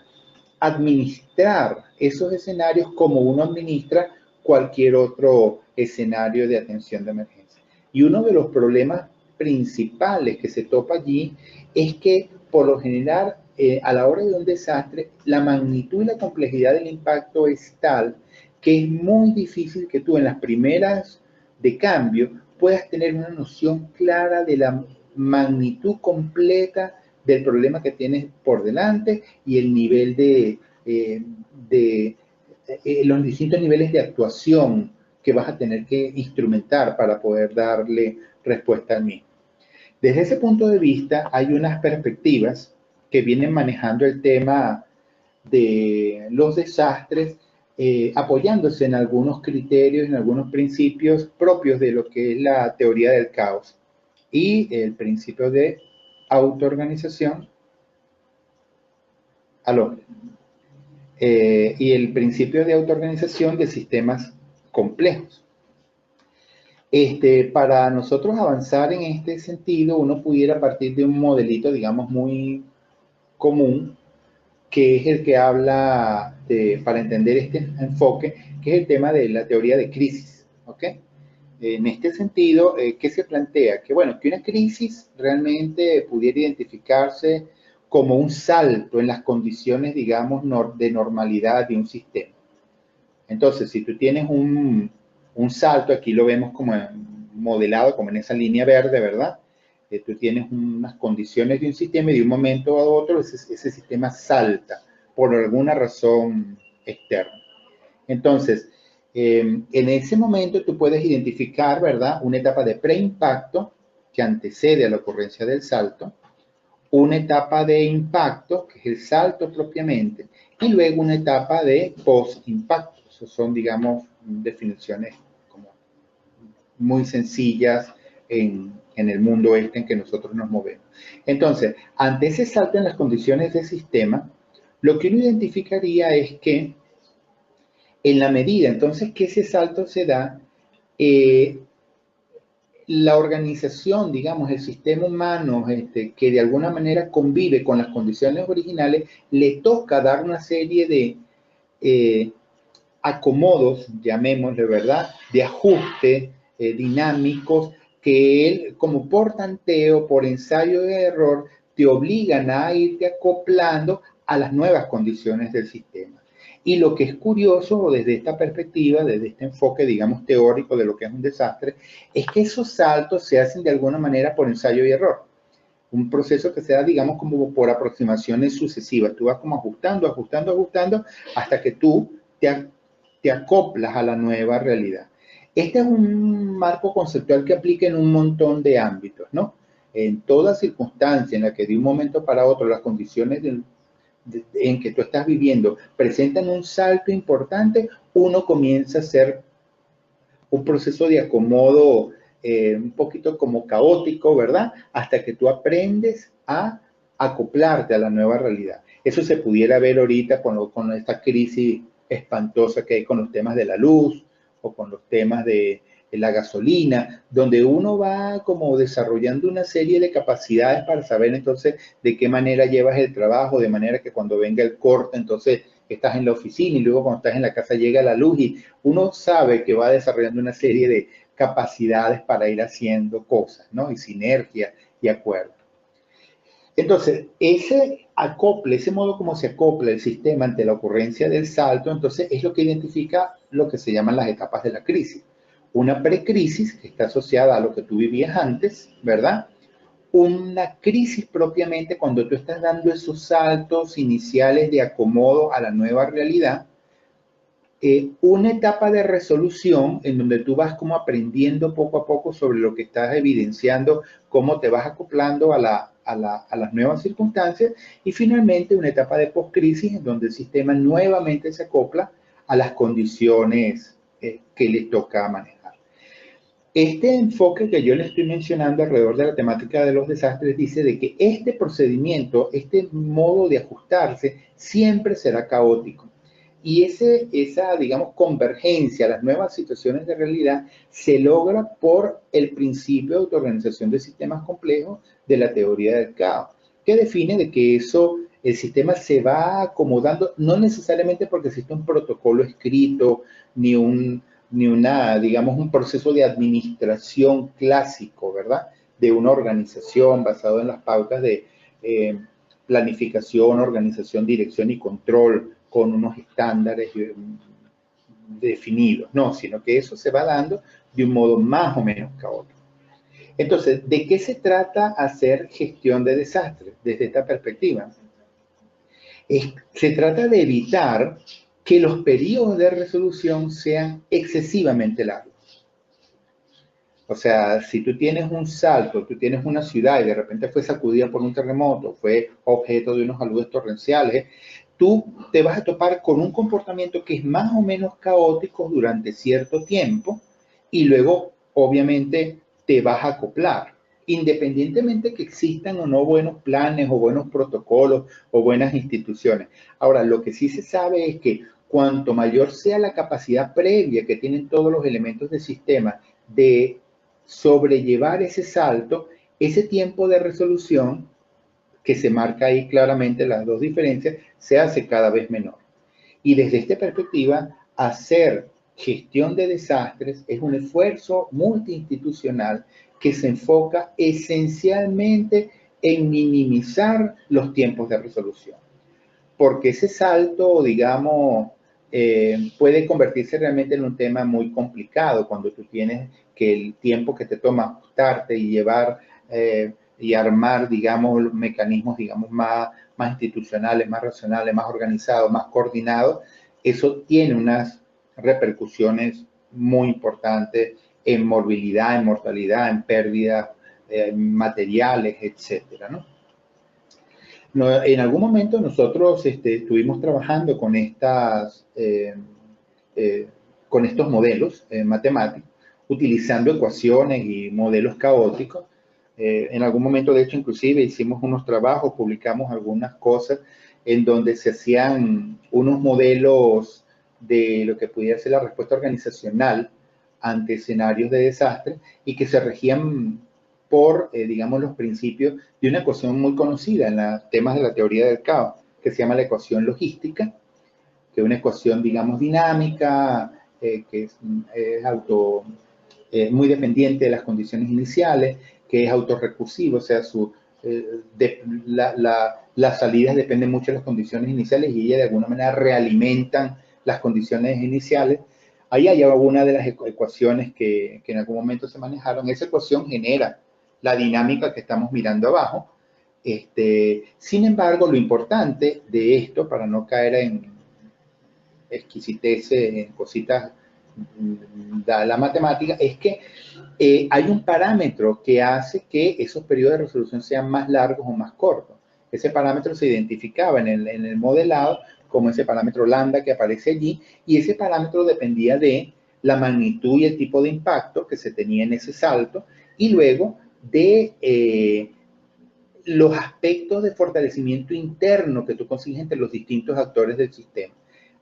Speaker 1: administrar esos escenarios como uno administra cualquier otro escenario de atención de emergencia. Y uno de los problemas principales que se topa allí es que por lo general a la hora de un desastre la magnitud y la complejidad del impacto es tal que es muy difícil que tú en las primeras de cambio puedas tener una noción clara de la magnitud completa del problema que tienes por delante y el nivel los distintos niveles de actuación que vas a tener que instrumentar para poder darle respuesta al mismo. Desde ese punto de vista, hay unas perspectivas que vienen manejando el tema de los desastres, apoyándose en algunos criterios, en algunos principios propios de lo que es la teoría del caos y el principio de autoorganización al hombre. Y el principio de autoorganización de sistemas complejos. Para nosotros avanzar en este sentido, uno pudiera partir de un modelito, digamos, muy común, que es el que habla para entender este enfoque, que es el tema de la teoría de crisis. ¿Ok? En este sentido, ¿qué se plantea? Que bueno, que una crisis realmente pudiera identificarse como un salto en las condiciones, digamos, de normalidad de un sistema. Entonces, si tú tienes un salto, aquí lo vemos como modelado, como en esa línea verde, ¿verdad? Tú tienes unas condiciones de un sistema y de un momento a otro ese sistema salta por alguna razón externa. Entonces, en ese momento tú puedes identificar, ¿verdad? Una etapa de preimpacto que antecede a la ocurrencia del salto, una etapa de impacto, que es el salto propiamente, y luego una etapa de post-impacto. Esas son, digamos, definiciones como muy sencillas en el mundo en que nosotros nos movemos. Entonces, ante ese salto en las condiciones del sistema, Lo que uno identificaría es que en la medida entonces que ese salto se da, eh, la organización, digamos, el sistema humano que de alguna manera convive con las condiciones originales, le toca dar una serie de eh, acomodos, llamémosle, ¿verdad?, de ajuste dinámicos que él, como por tanteo, por ensayo de error, te obligan a irte acoplando a las nuevas condiciones del sistema. Y lo que es curioso desde esta perspectiva, desde este enfoque, digamos, teórico de lo que es un desastre, es que esos saltos se hacen de alguna manera por ensayo y error. Un proceso que se da, digamos, como por aproximaciones sucesivas. Tú vas como ajustando, ajustando, ajustando, hasta que tú te acoplas a la nueva realidad. Este es un marco conceptual que aplica en un montón de ámbitos, ¿no? En toda circunstancia en la que de un momento para otro las condiciones en que tú estás viviendo presentan un salto importante, uno comienza a hacer un proceso de acomodo un poquito como caótico, ¿verdad? Hasta que tú aprendes a acoplarte a la nueva realidad. Eso se pudiera ver ahorita con esta crisis espantosa que hay con los temas de la luz o con los temas de la gasolina, donde uno va como desarrollando una serie de capacidades para saber entonces de qué manera llevas el trabajo, de manera que cuando venga el corte, entonces estás en la oficina y luego cuando estás en la casa llega la luz y uno sabe que va desarrollando una serie de capacidades para ir haciendo cosas, ¿no? Y sinergia y acuerdo. Entonces, ese acople, ese modo como se acopla el sistema ante la ocurrencia del salto, entonces es lo que identifica lo que se llaman las etapas de la crisis. Una precrisis que está asociada a lo que tú vivías antes, ¿verdad? Una crisis propiamente cuando tú estás dando esos saltos iniciales de acomodo a la nueva realidad, una etapa de resolución en donde tú vas como aprendiendo poco a poco sobre lo que estás evidenciando, cómo te vas acoplando a las nuevas circunstancias y finalmente una etapa de postcrisis en donde el sistema nuevamente se acopla a las condiciones que le toca manejar. Este enfoque que yo le estoy mencionando alrededor de la temática de los desastres dice de que este procedimiento, este modo de ajustarse, siempre será caótico. Y esa, digamos, convergencia a las nuevas situaciones de realidad se logra por el principio de autoorganización de sistemas complejos de la teoría del caos, que define de que eso, el sistema se va acomodando, no necesariamente porque existe un protocolo escrito, ni una, digamos, un proceso de administración clásico, ¿verdad? De una organización basado en las pautas de planificación, organización, dirección y control con unos estándares definidos, no, sino que eso se va dando de un modo más o menos caótico. Entonces, ¿de qué se trata hacer gestión de desastres desde esta perspectiva? Se trata de evitar que los periodos de resolución sean excesivamente largos. O sea, si tú tienes un salto, tú tienes una ciudad y de repente fue sacudida por un terremoto, fue objeto de unos aludes torrenciales, tú te vas a topar con un comportamiento que es más o menos caótico durante cierto tiempo y luego, obviamente, te vas a acoplar, independientemente que existan o no buenos planes o buenos protocolos o buenas instituciones. Ahora, lo que sí se sabe es que cuanto mayor sea la capacidad previa que tienen todos los elementos del sistema de sobrellevar ese salto, ese tiempo de resolución, que se marca ahí claramente las dos diferencias, se hace cada vez menor. Y desde esta perspectiva, hacer gestión de desastres es un esfuerzo multiinstitucional que se enfoca esencialmente en minimizar los tiempos de resolución. Porque ese salto, digamos, puede convertirse realmente en un tema muy complicado cuando tú tienes que el tiempo que te toma ajustarte y llevar y armar, digamos, mecanismos, digamos, más institucionales, más racionales, más organizados, más coordinados, eso tiene unas repercusiones muy importantes en morbilidad, en mortalidad, en pérdidas materiales, etcétera, ¿no? No, en algún momento nosotros estuvimos trabajando eh, con estos modelos matemáticos, utilizando ecuaciones y modelos caóticos. En algún momento, de hecho, inclusive hicimos unos trabajos, publicamos algunas cosas en donde se hacían unos modelos de lo que pudiera ser la respuesta organizacional ante escenarios de desastre y que se regían por, digamos, los principios de una ecuación muy conocida en los temas de la teoría del caos, que se llama la ecuación logística, que es una ecuación, digamos, dinámica, que es muy dependiente de las condiciones iniciales, que es autorrecursivo, o sea, las salidas dependen mucho de las condiciones iniciales y ellas de alguna manera realimentan las condiciones iniciales. Ahí hay alguna de las ecuaciones que en algún momento se manejaron. Esa ecuación genera la dinámica que estamos mirando abajo. Sin embargo, lo importante de esto, para no caer en exquisitez, en cositas de la matemática, es que hay un parámetro que hace que esos periodos de resolución sean más largos o más cortos. Ese parámetro se identificaba en el modelado como ese parámetro lambda que aparece allí, y ese parámetro dependía de la magnitud y el tipo de impacto que se tenía en ese salto, y luego de los aspectos de fortalecimiento interno que tú consigues entre los distintos actores del sistema.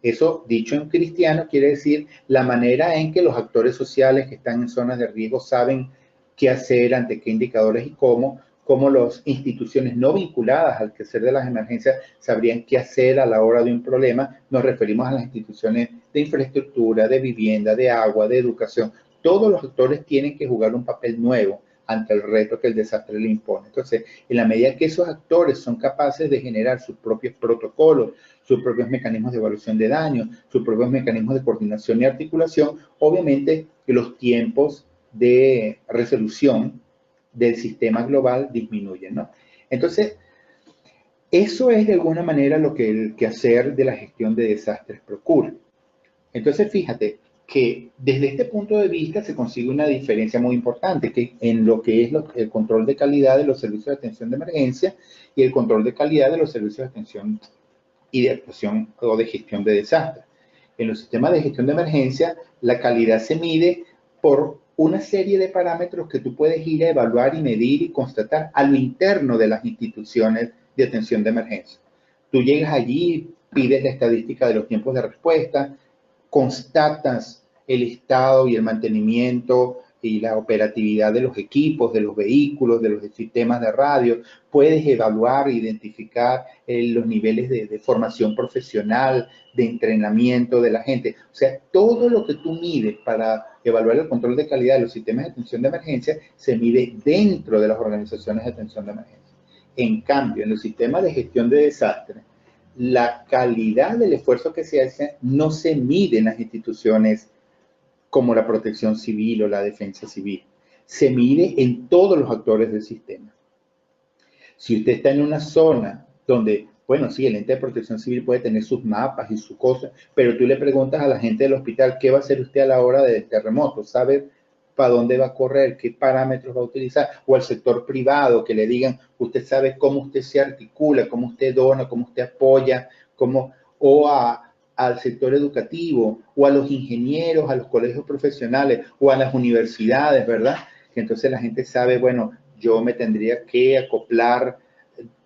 Speaker 1: Eso, dicho en cristiano, quiere decir la manera en que los actores sociales que están en zonas de riesgo saben qué hacer, ante qué indicadores y cómo las instituciones no vinculadas al quehacer de las emergencias sabrían qué hacer a la hora de un problema. Nos referimos a las instituciones de infraestructura, de vivienda, de agua, de educación. Todos los actores tienen que jugar un papel nuevo ante el reto que el desastre le impone. Entonces, en la medida que esos actores son capaces de generar sus propios protocolos, sus propios mecanismos de evaluación de daño, sus propios mecanismos de coordinación y articulación, obviamente que los tiempos de resolución del sistema global disminuyen, ¿no? Entonces, eso es de alguna manera lo que el quehacer de la gestión de desastres procura. Entonces, fíjate que desde este punto de vista se consigue una diferencia muy importante que en lo que es el control de calidad de los servicios de atención de emergencia y el control de calidad de los servicios de atención y de actuación o de gestión de desastres. En los sistemas de gestión de emergencia, la calidad se mide por una serie de parámetros que tú puedes ir a evaluar y medir y constatar a lo interno de las instituciones de atención de emergencia. Tú llegas allí, pides la estadística de los tiempos de respuesta, constatas el estado y el mantenimiento y la operatividad de los equipos, de los vehículos, de los sistemas de radio, puedes evaluar e identificar los niveles de formación profesional, de entrenamiento de la gente. O sea, todo lo que tú mides para evaluar el control de calidad de los sistemas de atención de emergencia se mide dentro de las organizaciones de atención de emergencia. En cambio, en los sistemas de gestión de desastres, la calidad del esfuerzo que se hace no se mide en las instituciones como la protección civil o la defensa civil. Se mide en todos los actores del sistema. Si usted está en una zona donde, bueno, sí, el ente de protección civil puede tener sus mapas y sus cosas, pero tú le preguntas a la gente del hospital qué va a hacer usted a la hora del terremoto, sabe para dónde va a correr, qué parámetros va a utilizar, o al sector privado que le digan, usted sabe cómo usted se articula, cómo usted dona, cómo usted apoya, al sector educativo, o a los ingenieros, a los colegios profesionales, o a las universidades, ¿verdad? Que entonces la gente sabe, bueno, yo me tendría que acoplar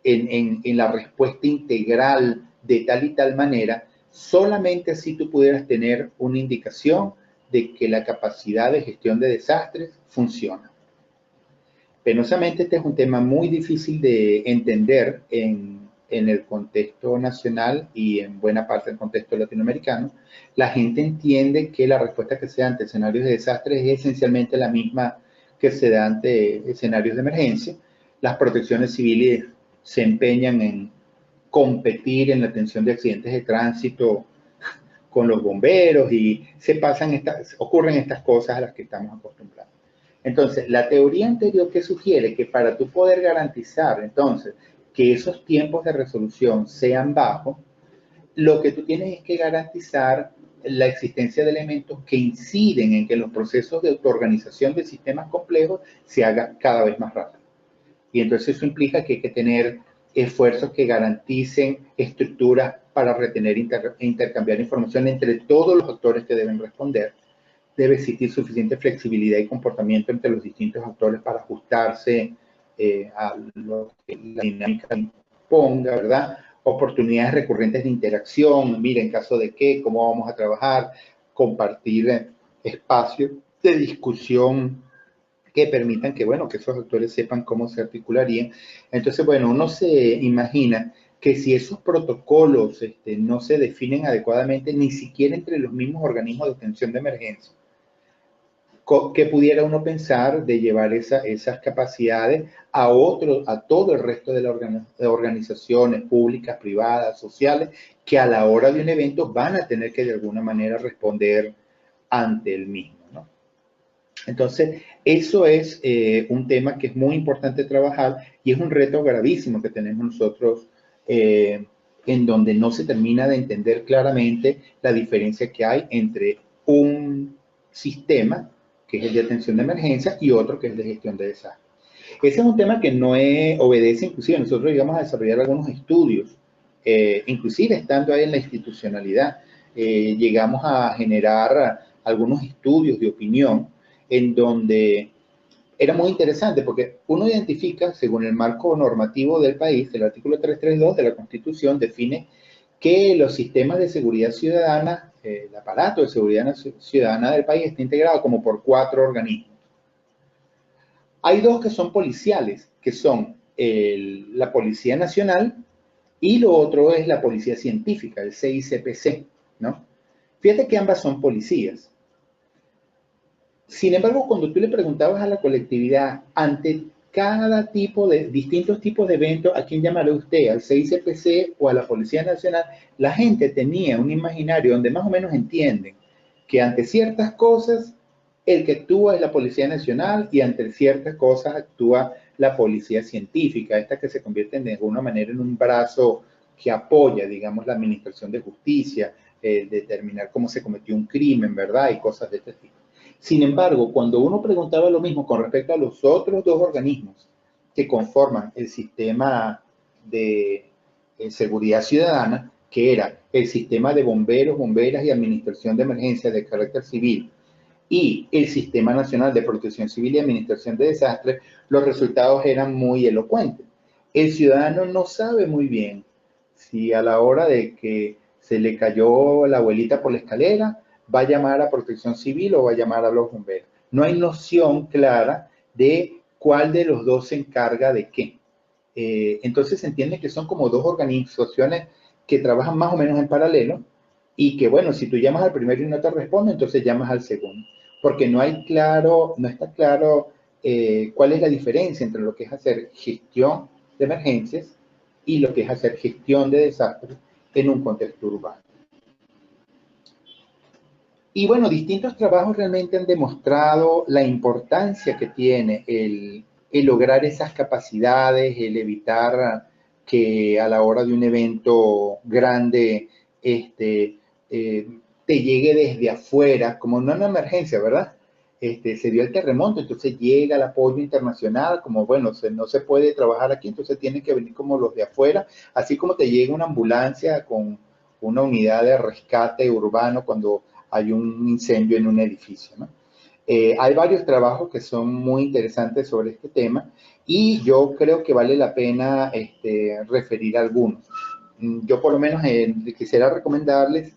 Speaker 1: en la respuesta integral de tal y tal manera, solamente así tú pudieras tener una indicación de que la capacidad de gestión de desastres funciona. Penosamente, este es un tema muy difícil de entender en el contexto nacional y en buena parte del contexto latinoamericano. La gente entiende que la respuesta que se da ante escenarios de desastres es esencialmente la misma que se da ante escenarios de emergencia. Las protecciones civiles se empeñan en competir en la atención de accidentes de tránsito con los bomberos y ocurren estas cosas a las que estamos acostumbrados. Entonces, la teoría anterior que sugiere que para tú poder garantizar, entonces, que esos tiempos de resolución sean bajos, lo que tú tienes es que garantizar la existencia de elementos que inciden en que los procesos de autoorganización de sistemas complejos se hagan cada vez más rápido. Y entonces eso implica que hay que tener esfuerzos que garanticen estructuras para retener e intercambiar información entre todos los actores que deben responder. Debe existir suficiente flexibilidad y comportamiento entre los distintos actores para ajustarse a lo que la dinámica imponga, ¿verdad? oportunidades recurrentes de interacción, mira, en caso de qué, cómo vamos a trabajar, compartir espacios de discusión que permitan que, bueno, que esos actores sepan cómo se articularían. Entonces, bueno, uno se imagina que si esos protocolos no se definen adecuadamente, ni siquiera entre los mismos organismos de atención de emergencia, que pudiera uno pensar de llevar esas capacidades a todo el resto de las organizaciones públicas, privadas, sociales, que a la hora de un evento van a tener que de alguna manera responder ante el mismo, ¿no? Entonces, eso es un tema que es muy importante trabajar y es un reto gravísimo que tenemos nosotros, en donde no se termina de entender claramente la diferencia que hay entre un sistema, que es el de atención de emergencia, y otro que es el de gestión de desastres. Ese es un tema que no obedece, inclusive nosotros llegamos a desarrollar algunos estudios, inclusive estando ahí en la institucionalidad, llegamos a generar algunos estudios de opinión en donde era muy interesante porque uno identifica, según el marco normativo del país, el artículo 332 de la Constitución define que los sistemas de seguridad ciudadana, el aparato de seguridad ciudadana del país está integrado como por 4 organismos. Hay 2 que son policiales, que son la Policía Nacional y lo otro es la Policía Científica, el CICPC, ¿no? Fíjate que ambas son policías. Sin embargo, cuando tú le preguntabas a la colectividad ante cada distintos tipos de eventos, ¿a quién llamará usted? ¿Al CICPC o a la Policía Nacional? La gente tenía un imaginario donde más o menos entienden que ante ciertas cosas el que actúa es la Policía Nacional y ante ciertas cosas actúa la Policía Científica, esta que se convierte de alguna manera en un brazo que apoya, digamos, la administración de justicia, determinar cómo se cometió un crimen, ¿verdad? Y cosas de este tipo. Sin embargo, cuando uno preguntaba lo mismo con respecto a los otros 2 organismos que conforman el sistema de seguridad ciudadana, que era el sistema de bomberos, bomberas y administración de emergencias de carácter civil y el Sistema Nacional de Protección Civil y Administración de Desastres, los resultados eran muy elocuentes. El ciudadano no sabe muy bien si a la hora de que se le cayó la abuelita por la escalera, va a llamar a Protección Civil o va a llamar a los bomberos. No hay noción clara de cuál de los 2 se encarga de qué. Entonces se entiende que son como 2 organizaciones que trabajan más o menos en paralelo y que, bueno, si tú llamas al primero y no te responde, entonces llamas al segundo. Porque no está claro cuál es la diferencia entre lo que es hacer gestión de emergencias y lo que es hacer gestión de desastres en un contexto urbano. Y bueno, distintos trabajos realmente han demostrado la importancia que tiene el lograr esas capacidades, el evitar que a la hora de un evento grande te llegue desde afuera, como no una emergencia, ¿verdad? Se dio el terremoto, entonces llega el apoyo internacional, como bueno, no se puede trabajar aquí, entonces tienen que venir como los de afuera, así como te llega una ambulancia con una unidad de rescate urbano cuando hay un incendio en un edificio, ¿no? Hay varios trabajos que son muy interesantes sobre este tema y yo creo que vale la pena referir algunos. Yo por lo menos quisiera recomendarles,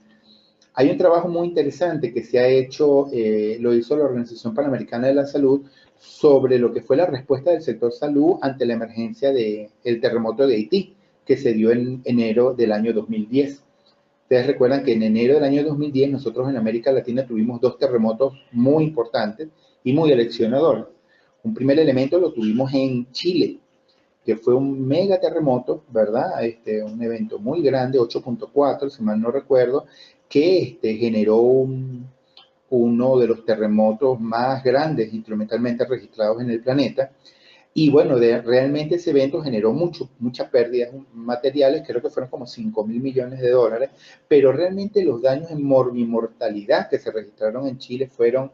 Speaker 1: hay un trabajo muy interesante que se ha hecho, lo hizo la Organización Panamericana de la Salud, sobre lo que fue la respuesta del sector salud ante la emergencia del terremoto de Haití, que se dio en enero del año 2010. Ustedes recuerdan que en enero del año 2010 nosotros en América Latina tuvimos 2 terremotos muy importantes y muy aleccionadores. Un primer elemento lo tuvimos en Chile, que fue un mega terremoto, ¿verdad? Un evento muy grande, 8.4, si mal no recuerdo, que generó uno de los terremotos más grandes instrumentalmente registrados en el planeta. Y bueno, realmente ese evento generó muchas pérdidas materiales, creo que fueron como 5.000 millones de dólares, pero realmente los daños en mortalidad que se registraron en Chile fueron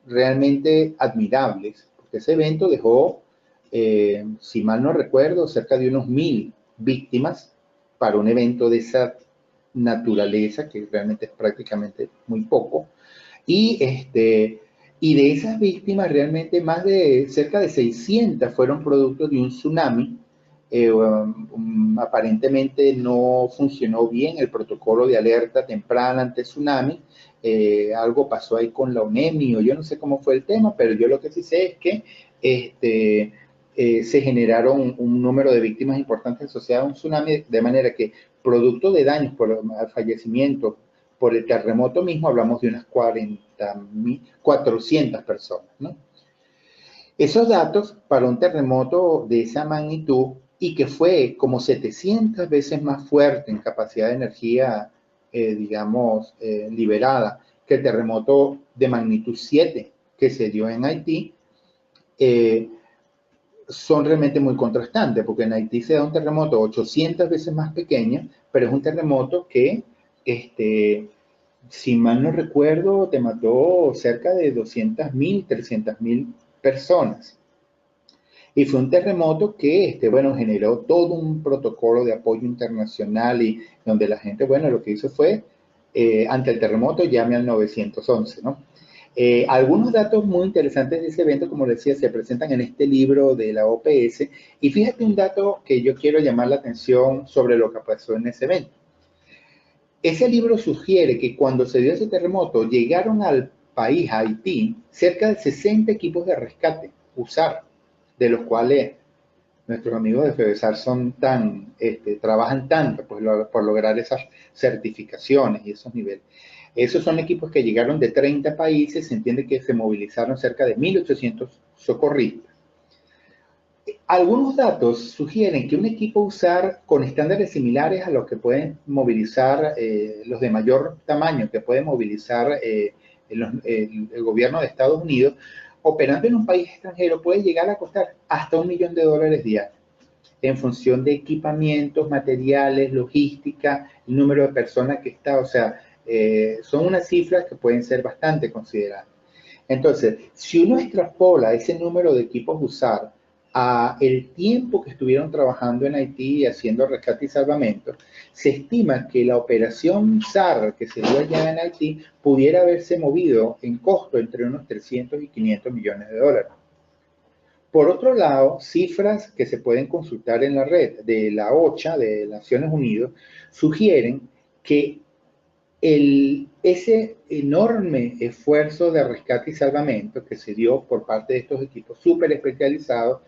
Speaker 1: realmente admirables, porque ese evento dejó, si mal no recuerdo, cerca de unos 1.000 víctimas para un evento de esa naturaleza, que realmente es prácticamente muy poco. Y de esas víctimas, realmente más de cerca de 600 fueron producto de un tsunami Aparentemente no funcionó bien el protocolo de alerta temprana ante tsunami. Algo pasó ahí con la ONEMI, o yo no sé cómo fue el tema, pero yo lo que sí sé es que se generaron un número de víctimas importantes asociadas a un tsunami, de manera que producto de daños por fallecimientos por el terremoto mismo, hablamos de unas 400 personas, ¿no? Esos datos para un terremoto de esa magnitud y que fue como 700 veces más fuerte en capacidad de energía, digamos, liberada que el terremoto de magnitud 7 que se dio en Haití, eh, son realmente muy contrastantes, porque en Haití se da un terremoto 800 veces más pequeño, pero es un terremoto que, si mal no recuerdo, te mató cerca de 200.000, 300.000 personas. Y fue un terremoto que, bueno, generó todo un protocolo de apoyo internacional y donde la gente, bueno, lo que hizo fue, ante el terremoto, llame al 911, ¿no? Algunos datos muy interesantes de ese evento, como decía, se presentan en este libro de la OPS. Y fíjate un dato que yo quiero llamar la atención sobre lo que pasó en ese evento. Ese libro sugiere que cuando se dio ese terremoto, llegaron al país, a Haití, cerca de 60 equipos de rescate, USAR, de los cuales nuestros amigos de FEBESAR son tan, trabajan tanto pues, por lograr esas certificaciones y esos niveles. Esos son equipos que llegaron de 30 países, se entiende que se movilizaron cerca de 1.800 socorristas. Algunos datos sugieren que un equipo usar con estándares similares a los que pueden movilizar los de mayor tamaño que puede movilizar el gobierno de Estados Unidos, operando en un país extranjero puede llegar a costar hasta $1.000.000 diarios en función de equipamientos, materiales, logística, el número de personas que está, o sea, son unas cifras que pueden ser bastante considerables. Entonces, si uno extrapola ese número de equipos usar a el tiempo que estuvieron trabajando en Haití haciendo rescate y salvamento, se estima que la operación SAR que se dio allá en Haití pudiera haberse movido en costo entre unos 300 y $500 millones. Por otro lado, cifras que se pueden consultar en la red de la OCHA, de Naciones Unidas, sugieren que ese enorme esfuerzo de rescate y salvamento que se dio por parte de estos equipos súper especializados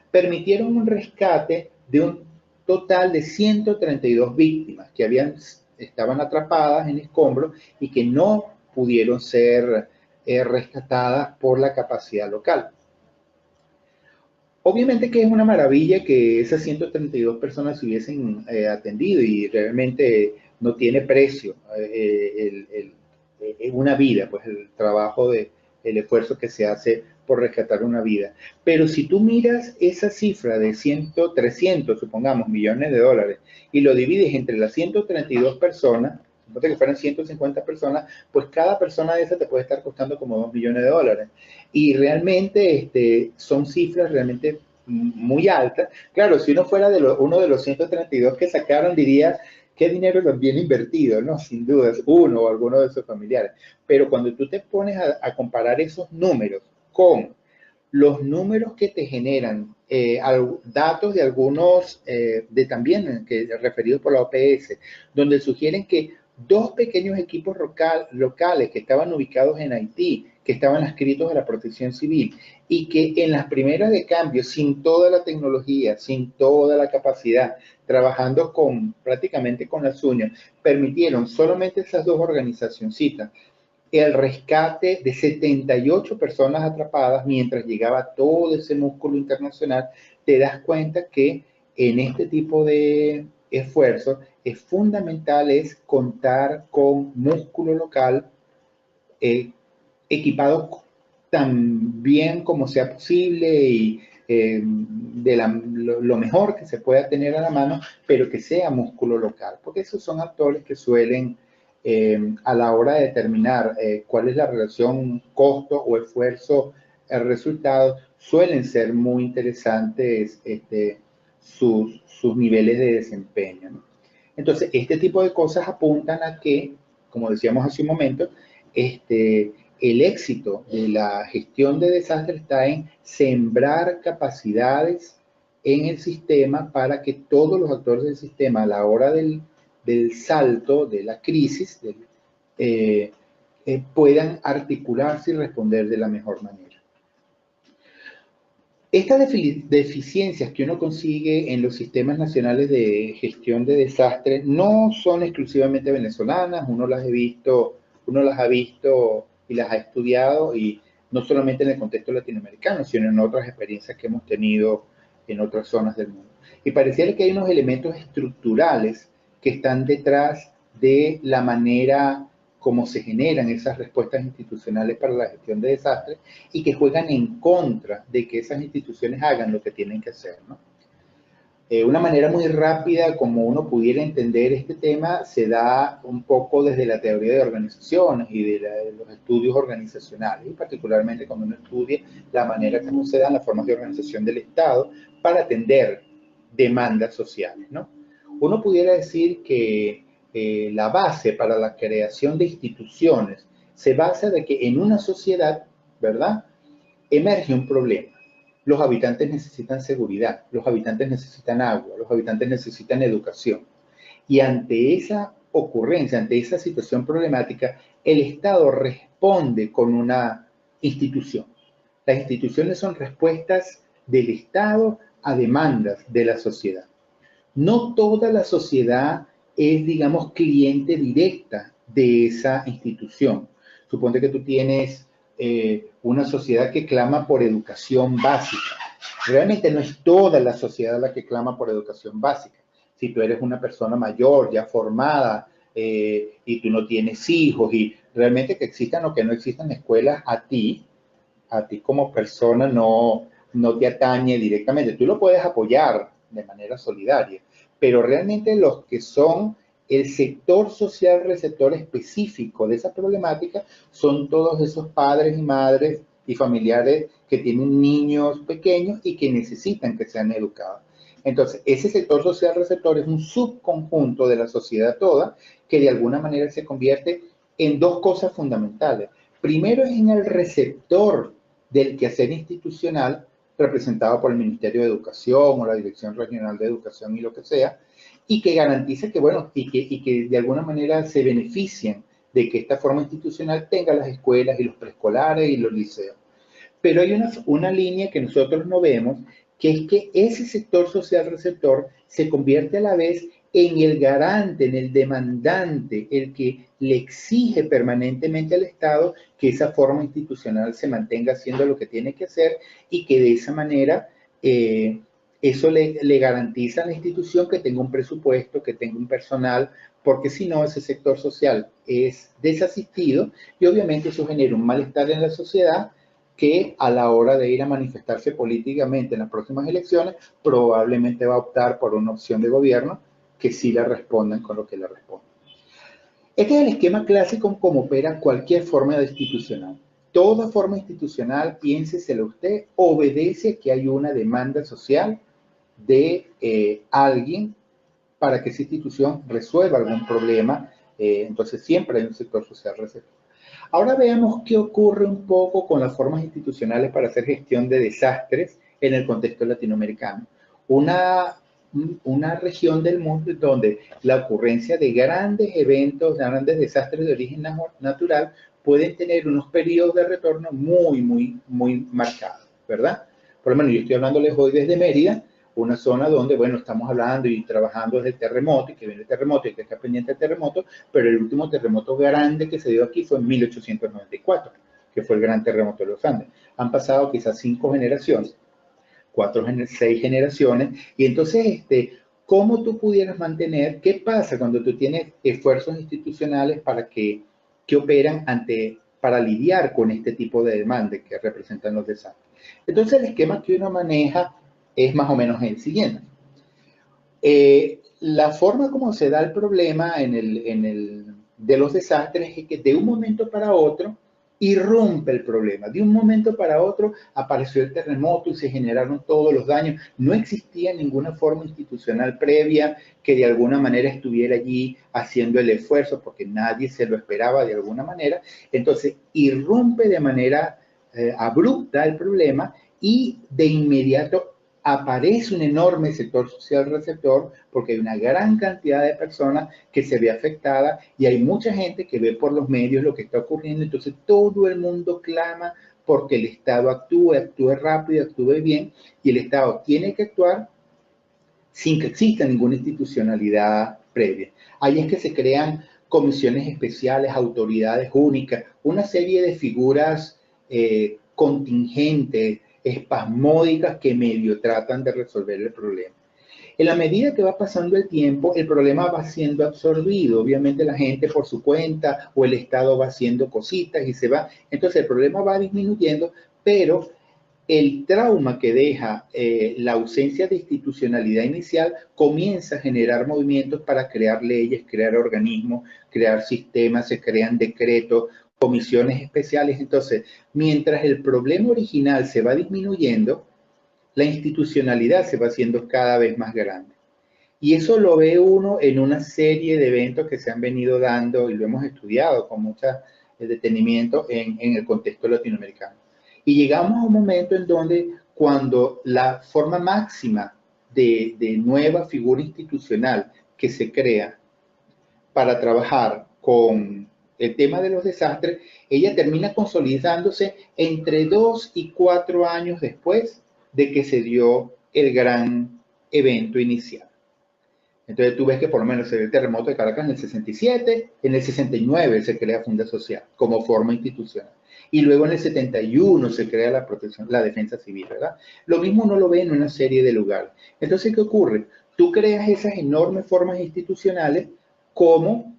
Speaker 1: permitieron un rescate de un total de 132 víctimas que estaban atrapadas en escombros y que no pudieron ser rescatadas por la capacidad local. Obviamente que es una maravilla que esas 132 personas se hubiesen atendido y realmente no tiene precio una vida, pues el trabajo, el esfuerzo que se hace por rescatar una vida. Pero si tú miras esa cifra de 100, 300, supongamos, millones de dólares y lo divides entre las 132 personas, suponte que fueran 150 personas, pues cada persona de esas te puede estar costando como $2.000.000. Y realmente son cifras realmente muy altas. Claro, si uno fuera uno de los 132 que sacaron, diría, qué dinero lo bien invertido, ¿no? Sin dudas, uno o alguno de sus familiares. Pero cuando tú te pones a comparar esos números con los números que te generan datos de algunos, también referidos por la OPS, donde sugieren que dos pequeños equipos locales que estaban ubicados en Haití, que estaban adscritos a la protección civil y que en las primeras de cambio, sin toda la tecnología, sin toda la capacidad, trabajando prácticamente con las uñas, permitieron solamente esas dos organizacioncitas el rescate de 78 personas atrapadas mientras llegaba todo ese músculo internacional. Te das cuenta que en este tipo de esfuerzos es fundamental es contar con músculo local eh, equipado tan bien como sea posible y lo mejor que se pueda tener a la mano, pero que sea músculo local, porque esos son actores que suelen, a la hora de determinar cuál es la relación costo o esfuerzo, el resultado, suelen ser muy interesantes sus niveles de desempeño, ¿no? Entonces, este tipo de cosas apuntan a que, como decíamos hace un momento, el éxito de la gestión de desastres está en sembrar capacidades en el sistema para que todos los actores del sistema a la hora del salto, de la crisis, puedan articularse y responder de la mejor manera. Estas deficiencias que uno consigue en los sistemas nacionales de gestión de desastres no son exclusivamente venezolanas, uno las ha visto y las ha estudiado, y no solamente en el contexto latinoamericano, sino en otras experiencias que hemos tenido en otras zonas del mundo. Y pareciera que hay unos elementos estructurales que están detrás de la manera como se generan esas respuestas institucionales para la gestión de desastres y que juegan en contra de que esas instituciones hagan lo que tienen que hacer, ¿no? Una manera muy rápida como uno pudiera entender este tema se da un poco desde la teoría de organizaciones y de los estudios organizacionales, y particularmente cuando uno estudia la manera como se dan las formas de organización del Estado para atender demandas sociales, ¿no? Uno pudiera decir que la base para la creación de instituciones se basa de que en una sociedad, ¿verdad?, emerge un problema. Los habitantes necesitan seguridad, los habitantes necesitan agua, los habitantes necesitan educación. Y ante esa ocurrencia, ante esa situación problemática, el Estado responde con una institución. Las instituciones son respuestas del Estado a demandas de la sociedad. No toda la sociedad es, digamos, cliente directa de esa institución. Suponte que tú tienes una sociedad que clama por educación básica. Realmente no es toda la sociedad la que clama por educación básica. Si tú eres una persona mayor, ya formada, y tú no tienes hijos, y realmente que existan o que no existan escuelas a ti como persona no te atañe directamente. Tú lo puedes apoyar de manera solidaria, pero realmente los que son el sector social receptor específico de esa problemática son todos esos padres y madres y familiares que tienen niños pequeños y que necesitan que sean educados. Entonces, ese sector social receptor es un subconjunto de la sociedad toda que de alguna manera se convierte en dos cosas fundamentales. Primero es en el receptor del quehacer institucional representado por el Ministerio de Educación o la Dirección Regional de Educación y lo que sea, y que garantice que, bueno, y que de alguna manera se beneficien de que esta forma institucional tenga las escuelas y los preescolares y los liceos. Pero hay una línea que nosotros no vemos, que es que ese sector social receptor se convierte a la vez en el garante, en el demandante, el que le exige permanentemente al Estado que esa forma institucional se mantenga haciendo lo que tiene que hacer, y que de esa manera eso le garantiza a la institución que tenga un presupuesto, que tenga un personal, porque si no, ese sector social es desasistido y obviamente eso genera un malestar en la sociedad que a la hora de ir a manifestarse políticamente en las próximas elecciones probablemente va a optar por una opción de gobierno que sí le respondan con lo que le responden. Este es el esquema clásico como opera cualquier forma institucional. Toda forma institucional, piénseselo usted, obedece a que hay una demanda social de alguien para que esa institución resuelva algún problema. Entonces siempre hay un sector social receptor. Ahora veamos qué ocurre un poco con las formas institucionales para hacer gestión de desastres en el contexto latinoamericano. Una región del mundo donde la ocurrencia de grandes eventos, grandes desastres de origen natural pueden tener unos periodos de retorno muy marcados, ¿verdad? Por lo menos yo estoy hablándoles hoy desde Mérida, una zona donde, bueno, estamos hablando y trabajando desde el terremoto, y que viene el terremoto y que está pendiente del terremoto, pero el último terremoto grande que se dio aquí fue en 1894, que fue el gran terremoto de los Andes. Han pasado quizás 5 generaciones, 6 generaciones, y entonces, ¿cómo tú pudieras mantener, qué pasa cuando tú tienes esfuerzos institucionales que operan para lidiar con este tipo de demandas que representan los desastres? Entonces, el esquema que uno maneja es más o menos el siguiente. La forma como se da el problema de los desastres es que de un momento para otro irrumpe el problema. De un momento para otro apareció el terremoto y se generaron todos los daños. No existía ninguna forma institucional previa que de alguna manera estuviera allí haciendo el esfuerzo, porque nadie se lo esperaba de alguna manera. Entonces irrumpe de manera abrupta el problema y de inmediato aparece un enorme sector social receptor porque hay una gran cantidad de personas que se ve afectada y hay mucha gente que ve por los medios lo que está ocurriendo. Entonces todo el mundo clama porque el Estado actúe rápido, actúe bien, y el Estado tiene que actuar sin que exista ninguna institucionalidad previa. Ahí es que se crean comisiones especiales, autoridades únicas, una serie de figuras contingentes, espasmódicas, que medio tratan de resolver el problema. En la medida que va pasando el tiempo, el problema va siendo absorbido. Obviamente la gente por su cuenta o el Estado va haciendo cositas y se va. Entonces el problema va disminuyendo, pero el trauma que deja la ausencia de institucionalidad inicial comienza a generar movimientos para crear leyes, crear organismos, crear sistemas, se crean decretos, comisiones especiales. Entonces, mientras el problema original se va disminuyendo, la institucionalidad se va haciendo cada vez más grande. Y eso lo ve uno en una serie de eventos que se han venido dando y lo hemos estudiado con mucho detenimiento en el contexto latinoamericano. Y llegamos a un momento en donde cuando la forma máxima de nueva figura institucional que se crea para trabajar con el tema de los desastres, ella termina consolidándose entre 2 y 4 años después de que se dio el gran evento inicial. Entonces tú ves que por lo menos se ve el terremoto de Caracas en el 67, en el 69 se crea Funda Social como forma institucional. Y luego en el 71 se crea la protección, la defensa civil, ¿verdad? Lo mismo uno lo ve en una serie de lugares. Entonces, ¿qué ocurre? Tú creas esas enormes formas institucionales como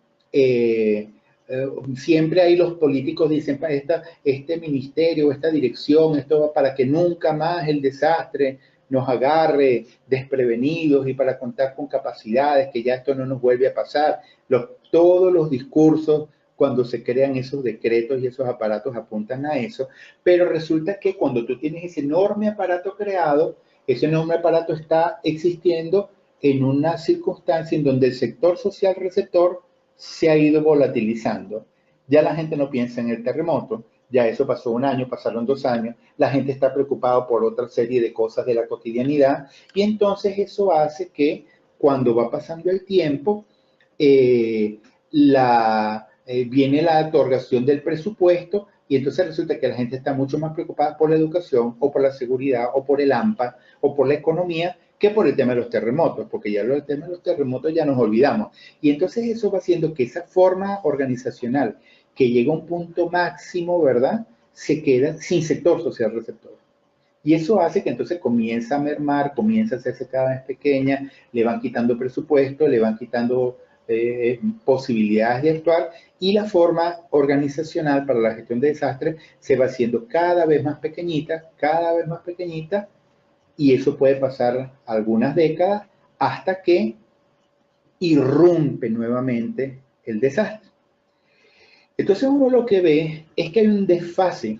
Speaker 1: siempre ahí los políticos dicen, este ministerio, esta dirección, esto va para que nunca más el desastre nos agarre desprevenidos y para contar con capacidades, que ya esto no nos vuelve a pasar. Todos los discursos cuando se crean esos decretos y esos aparatos apuntan a eso, pero resulta que cuando tú tienes ese enorme aparato creado, ese enorme aparato está existiendo en una circunstancia en donde el sector social receptor se ha ido volatilizando. Ya la gente no piensa en el terremoto, ya eso pasó un año, pasaron 2 años, la gente está preocupada por otra serie de cosas de la cotidianidad y entonces eso hace que cuando va pasando el tiempo, viene la otorgación del presupuesto y entonces resulta que la gente está mucho más preocupada por la educación o por la seguridad o por el AMPA o por la economía que por el tema de los terremotos, porque ya el tema de los terremotos ya nos olvidamos. Y entonces eso va haciendo que esa forma organizacional que llega a un punto máximo, ¿verdad? Se queda sin sector social receptor. Y eso hace que entonces comienza a mermar, comienza a hacerse cada vez pequeña, le van quitando presupuesto, le van quitando posibilidades de actuar y la forma organizacional para la gestión de desastres se va haciendo cada vez más pequeñita y eso puede pasar algunas décadas hasta que irrumpe nuevamente el desastre. Entonces uno lo que ve es que hay un desfase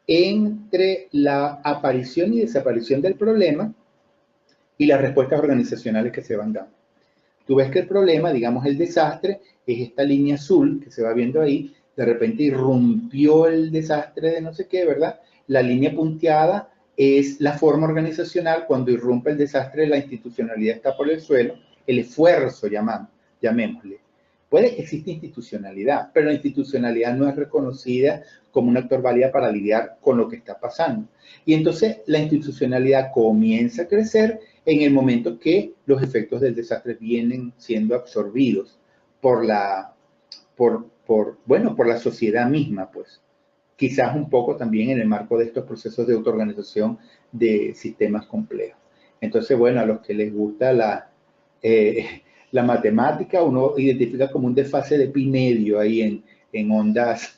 Speaker 1: entre la aparición y desaparición del problema y las respuestas organizacionales que se van dando. Tú ves que el problema, digamos el desastre, es esta línea azul que se va viendo ahí, de repente irrumpió el desastre de no sé qué, ¿verdad? La línea punteada es la forma organizacional, cuando irrumpe el desastre, la institucionalidad está por el suelo, el esfuerzo, llamémosle. Puede que exista institucionalidad, pero la institucionalidad no es reconocida como un actor válido para lidiar con lo que está pasando. Y entonces la institucionalidad comienza a crecer en el momento que los efectos del desastre vienen siendo absorbidos por por la sociedad misma, pues. Quizás un poco también en el marco de estos procesos de autoorganización de sistemas complejos. Entonces, bueno, a los que les gusta la matemática, uno identifica como un desfase de pi medio ahí en ondas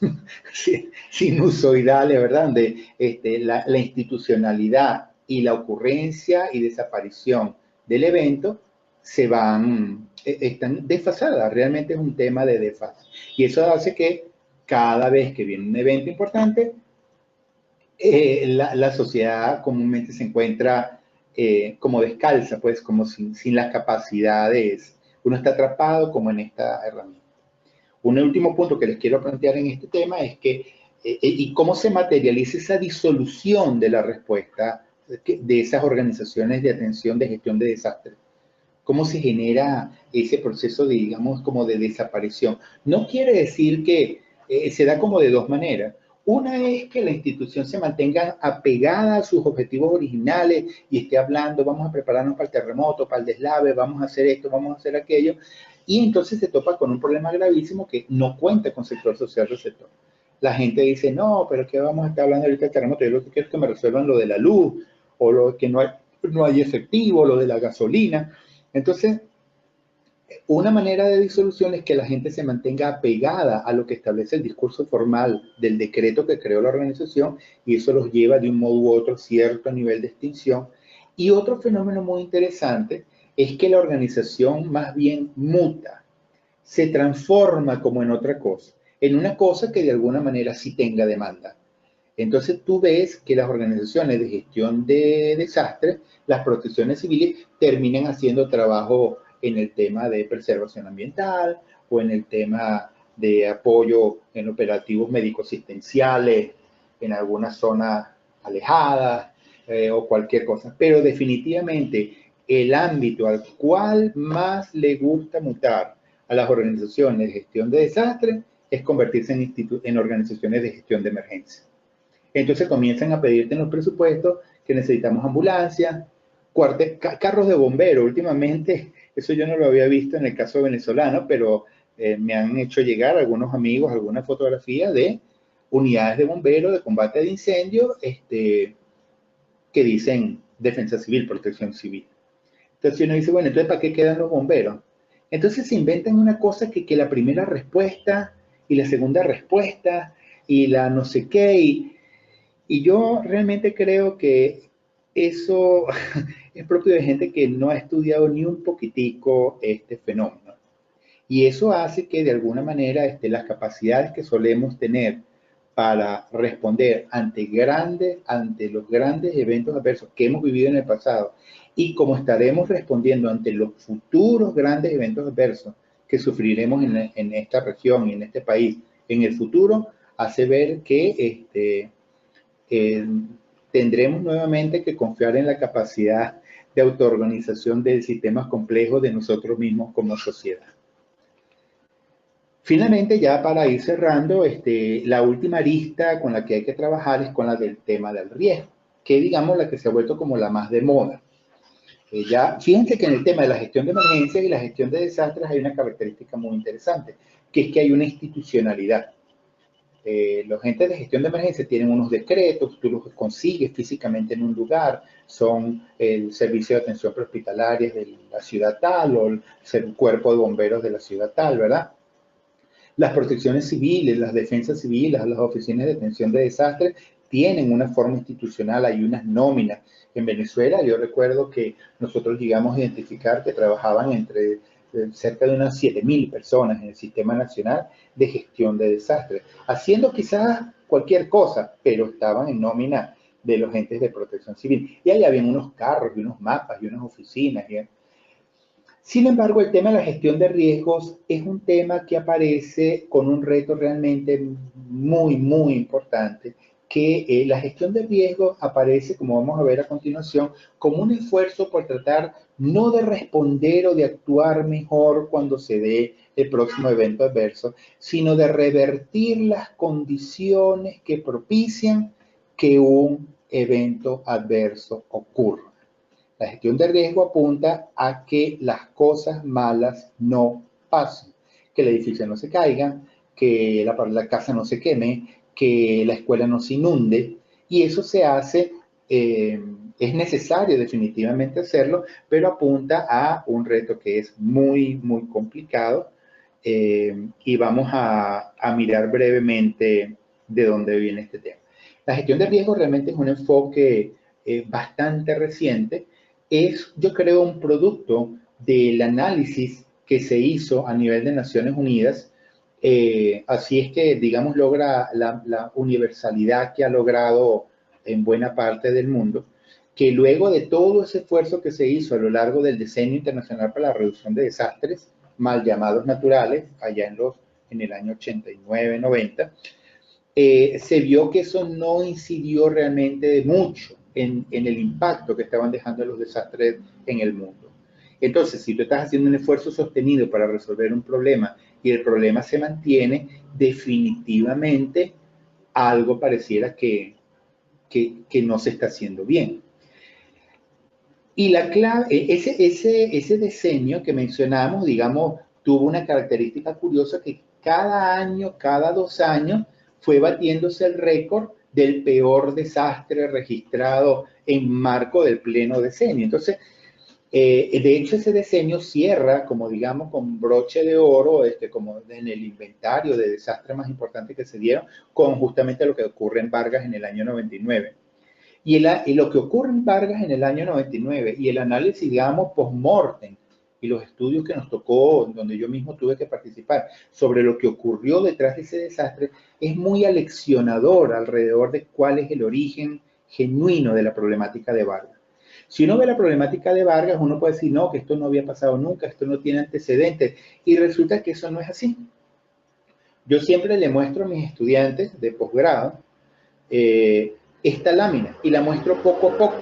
Speaker 1: sinusoidales, ¿verdad? Donde la institucionalidad y la ocurrencia y desaparición del evento están desfasadas, realmente es un tema de desfase. Y eso hace que cada vez que viene un evento importante, la sociedad comúnmente se encuentra como descalza, pues como sin las capacidades, uno está atrapado como en esta herramienta. Un último punto que les quiero plantear en este tema es que, y cómo se materializa esa disolución de la respuesta de esas organizaciones de atención de gestión de desastres. ¿Cómo se genera ese proceso, de, digamos, como de desaparición? No quiere decir que se da como de dos maneras. Una es que la institución se mantenga apegada a sus objetivos originales y esté hablando, vamos a prepararnos para el terremoto, para el deslave, vamos a hacer esto, vamos a hacer aquello, y entonces se topa con un problema gravísimo que no cuenta con sector social receptor. La gente dice, no, pero ¿qué vamos a estar hablando ahorita del terremoto? Yo lo que quiero es que me resuelvan lo de la luz, o lo que no hay efectivo, lo de la gasolina. Entonces, una manera de disolución es que la gente se mantenga apegada a lo que establece el discurso formal del decreto que creó la organización, y eso los lleva de un modo u otro a cierto nivel de extinción. Y otro fenómeno muy interesante es que la organización más bien muta, se transforma como en otra cosa, en una cosa que de alguna manera sí tenga demanda. Entonces tú ves que las organizaciones de gestión de desastres, las protecciones civiles, terminan haciendo trabajo en el tema de preservación ambiental o en el tema de apoyo en operativos médico-asistenciales en algunas zonas alejadas o cualquier cosa. Pero definitivamente el ámbito al cual más le gusta mutar a las organizaciones de gestión de desastres es convertirse en organizaciones de gestión de emergencia. Entonces comienzan a pedirte en los presupuestos que necesitamos ambulancias, carros de bomberos. Últimamente, eso yo no lo había visto en el caso venezolano, pero me han hecho llegar algunos amigos alguna fotografía de unidades de bomberos de combate de incendios que dicen defensa civil, protección civil. Entonces uno dice, bueno, entonces ¿para qué quedan los bomberos? Entonces se inventan una cosa que la primera respuesta y la segunda respuesta y la no sé qué, y yo realmente creo que eso es propio de gente que no ha estudiado ni un poquitico este fenómeno. Y eso hace que de alguna manera las capacidades que solemos tener para responder ante los grandes eventos adversos que hemos vivido en el pasado, y como estaremos respondiendo ante los futuros grandes eventos adversos que sufriremos en esta región y en este país en el futuro, hace ver que eh, tendremos nuevamente que confiar en la capacidad de autoorganización de sistemas complejos de nosotros mismos como sociedad. Finalmente, ya para ir cerrando, la última arista con la que hay que trabajar es con la del tema del riesgo, que digamos la que se ha vuelto como la más de moda. Ya, fíjense que en el tema de la gestión de emergencias y la gestión de desastres hay una característica muy interesante, que es que hay una institucionalidad. Los entes de gestión de emergencia tienen unos decretos, tú los consigues físicamente en un lugar, son el servicio de atención prehospitalaria de la ciudad tal o el cuerpo de bomberos de la ciudad tal, ¿verdad? Las protecciones civiles, las defensas civiles, las oficinas de atención de desastres tienen una forma institucional, hay unas nóminas. En Venezuela yo recuerdo que nosotros llegamos a identificar que trabajaban entre cerca de unas 7.000 personas en el Sistema Nacional de Gestión de Desastres, haciendo quizás cualquier cosa, pero estaban en nómina de los entes de protección civil. Y ahí habían unos carros y unos mapas y unas oficinas. Sin embargo, el tema de la gestión de riesgos es un tema que aparece con un reto realmente muy, muy importante, que la gestión de riesgos aparece, como vamos a ver a continuación, como un esfuerzo por tratar no de responder o de actuar mejor cuando se dé el próximo evento adverso, sino de revertir las condiciones que propician que un evento adverso ocurra. La gestión de riesgo apunta a que las cosas malas no pasen, que el edificio no se caiga, que la casa no se queme, que la escuela no se inunde, y eso se hace, es necesario definitivamente hacerlo, pero apunta a un reto que es muy, muy complicado, y vamos a mirar brevemente de dónde viene este tema. La gestión de riesgo realmente es un enfoque bastante reciente, es, yo creo, un producto del análisis que se hizo a nivel de Naciones Unidas. Así es que, digamos, logra la universalidad que ha logrado en buena parte del mundo, que luego de todo ese esfuerzo que se hizo a lo largo del Decenio Internacional para la Reducción de Desastres, mal llamados naturales, allá en el año 89-90, se vio que eso no incidió realmente de mucho en el impacto que estaban dejando los desastres en el mundo. Entonces, si tú estás haciendo un esfuerzo sostenido para resolver un problema y el problema se mantiene, definitivamente algo pareciera que no se está haciendo bien. Y la clave, ese diseño que mencionamos, digamos, tuvo una característica curiosa que cada año, cada 2 años, fue batiéndose el récord del peor desastre registrado en marco del pleno decenio. Entonces, de hecho, ese diseño cierra, como digamos, con broche de oro, como en el inventario de desastres más importantes que se dieron, con justamente lo que ocurre en Vargas en el año 99. Y lo que ocurre en Vargas en el año 99 y el análisis, digamos, post-mortem y los estudios que nos tocó, donde yo mismo tuve que participar, sobre lo que ocurrió detrás de ese desastre, es muy aleccionador alrededor de cuál es el origen genuino de la problemática de Vargas. Si uno ve la problemática de Vargas, uno puede decir, no, que esto no había pasado nunca, esto no tiene antecedentes, y resulta que eso no es así. Yo siempre le muestro a mis estudiantes de posgrado esta lámina y la muestro poco a poco.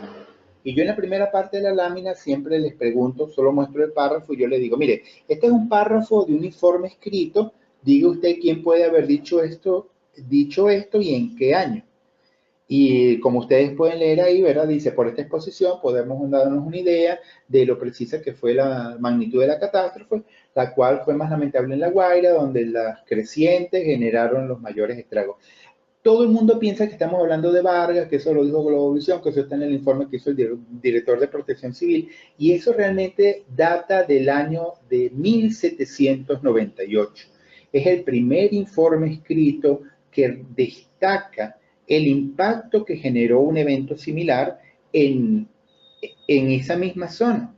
Speaker 1: Y yo en la primera parte de la lámina siempre les pregunto, solo muestro el párrafo y yo les digo, mire, este es un párrafo de un informe escrito, diga usted quién puede haber dicho esto y en qué año. Y como ustedes pueden leer ahí, ¿verdad? Dice, por esta exposición podemos darnos una idea de lo precisa que fue la magnitud de la catástrofe, la cual fue más lamentable en La Guaira, donde las crecientes generaron los mayores estragos. Todo el mundo piensa que estamos hablando de Vargas, que eso lo dijo Globovisión, que eso está en el informe que hizo el director de Protección Civil, y eso realmente data del año de 1798. Es el primer informe escrito que destaca el impacto que generó un evento similar en esa misma zona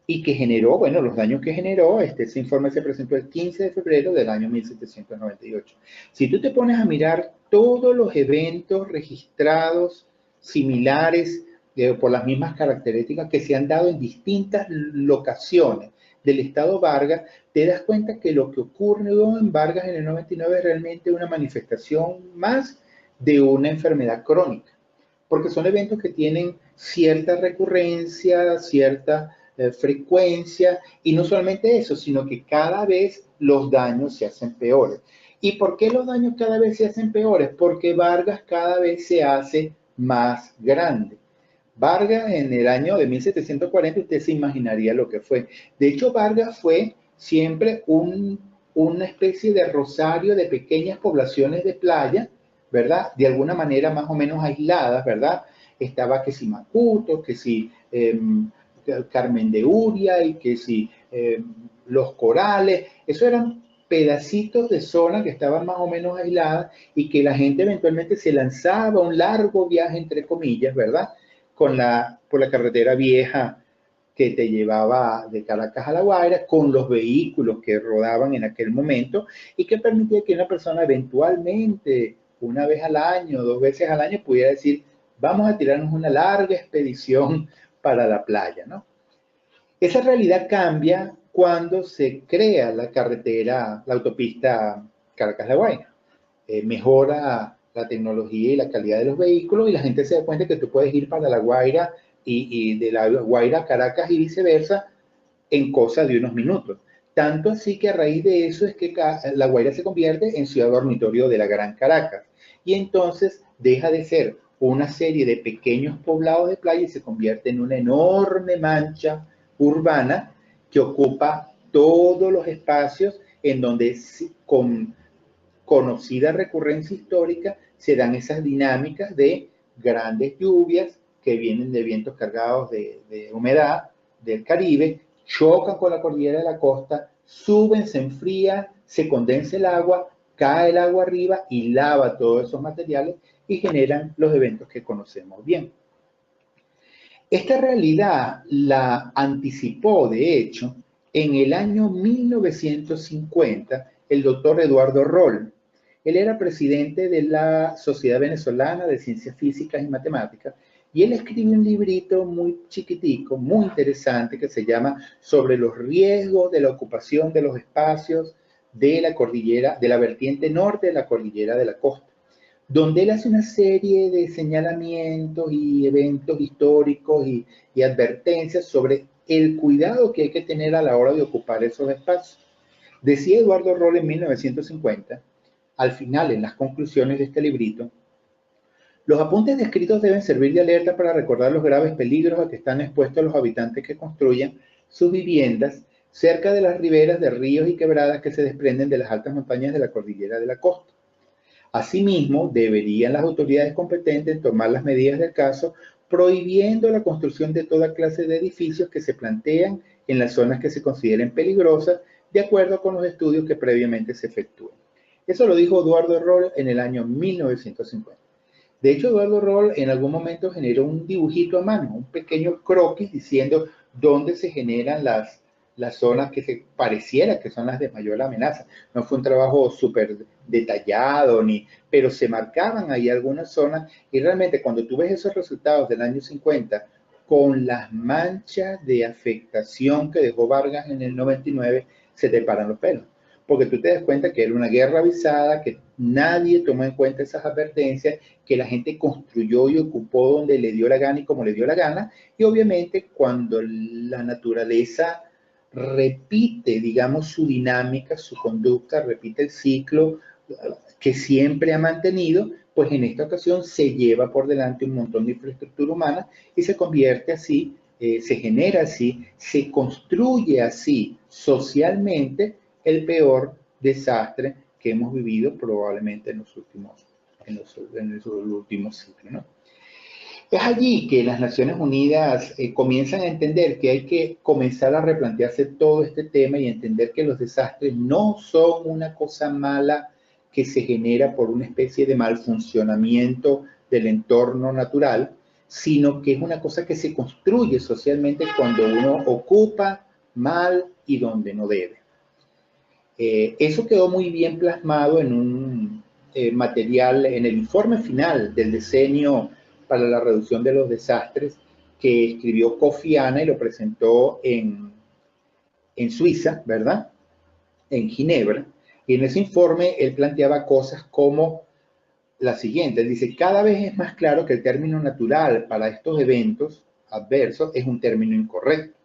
Speaker 1: y que generó, bueno, los daños que generó, ese informe se presentó el 15 de febrero del año 1798. Si tú te pones a mirar todos los eventos registrados similares por las mismas características que se han dado en distintas locaciones del estado Vargas, te das cuenta que lo que ocurrió en Vargas en el 99 es realmente una manifestación más de una enfermedad crónica, porque son eventos que tienen cierta recurrencia, cierta frecuencia, y no solamente eso, sino que cada vez los daños se hacen peores. ¿Y por qué los daños cada vez se hacen peores? Porque Vargas cada vez se hace más grande. Vargas en el año de 1740, usted se imaginaría lo que fue. De hecho, Vargas fue siempre una especie de rosario de pequeñas poblaciones de playa, ¿verdad? De alguna manera más o menos aisladas, ¿verdad? Estaba que si Macuto, que si Carmen de Uria y que si Los Corales, eso eran pedacitos de zona que estaban más o menos aisladas y que la gente eventualmente se lanzaba a un largo viaje, entre comillas, ¿verdad? Por la carretera vieja que te llevaba de Caracas a La Guaira, con los vehículos que rodaban en aquel momento y que permitía que una persona eventualmente, una vez al año, 2 veces al año, pudiera decir, vamos a tirarnos una larga expedición para la playa, ¿no? Esa realidad cambia cuando se crea la carretera, la autopista Caracas-La Guaira. Mejora la tecnología y la calidad de los vehículos y la gente se da cuenta que tú puedes ir para La Guaira y de La Guaira a Caracas y viceversa en cosa de unos minutos. Tanto así que a raíz de eso es que La Guaira se convierte en ciudad dormitorio de la Gran Caracas. Y entonces deja de ser una serie de pequeños poblados de playa y se convierte en una enorme mancha urbana que ocupa todos los espacios en donde con conocida recurrencia histórica se dan esas dinámicas de grandes lluvias que vienen de vientos cargados de humedad del Caribe, chocan con la cordillera de la costa, suben, se enfría, se condensa el agua, cae el agua arriba y lava todos esos materiales y generan los eventos que conocemos bien. Esta realidad la anticipó, de hecho, en el año 1950 el doctor Eduardo Roll. Él era presidente de la Sociedad Venezolana de Ciencias Físicas y Matemáticas y él escribe un librito muy chiquitico, muy interesante, que se llama Sobre los riesgos de la ocupación de los espacios de la cordillera, de la vertiente norte de la cordillera de la costa. donde él hace una serie de señalamientos y eventos históricos y advertencias sobre el cuidado que hay que tener a la hora de ocupar esos espacios. Decía Eduardo Roll en 1950, al final, en las conclusiones de este librito, los apuntes descritos deben servir de alerta para recordar los graves peligros a que están expuestos los habitantes que construyan sus viviendas cerca de las riberas de ríos y quebradas que se desprenden de las altas montañas de la cordillera de la costa. Asimismo, deberían las autoridades competentes tomar las medidas del caso, prohibiendo la construcción de toda clase de edificios que se plantean en las zonas que se consideren peligrosas, de acuerdo con los estudios que previamente se efectúen. Eso lo dijo Eduardo Roll en el año 1950. De hecho, Eduardo Roll en algún momento generó un dibujito a mano, un pequeño croquis diciendo dónde se generan las zonas que se pareciera que son las de mayor amenaza. No fue un trabajo súper detallado, pero se marcaban ahí algunas zonas y realmente cuando tú ves esos resultados del año 50 con las manchas de afectación que dejó Vargas en el 99, se te paran los pelos. Porque tú te das cuenta que era una guerra avisada, que nadie tomó en cuenta esas advertencias, que la gente construyó y ocupó donde le dio la gana y como le dio la gana, y obviamente cuando la naturaleza repite, digamos, su dinámica, su conducta, repite el ciclo que siempre ha mantenido, pues en esta ocasión se lleva por delante un montón de infraestructura humana y se convierte así, se genera así, se construye así socialmente el peor desastre que hemos vivido probablemente en los últimos siglos, ¿no? Es allí que las Naciones Unidas comienzan a entender que hay que comenzar a replantearse todo este tema y entender que los desastres no son una cosa mala que se genera por una especie de mal funcionamiento del entorno natural, sino que es una cosa que se construye socialmente cuando uno ocupa mal y donde no debe. Eso quedó muy bien plasmado en un material, en el informe final del diseño para la reducción de los desastres que escribió Kofi Annan y lo presentó en Suiza, ¿verdad? En Ginebra. Y en ese informe él planteaba cosas como la siguiente. Él dice, cada vez es más claro que el término natural para estos eventos adversos es un término incorrecto.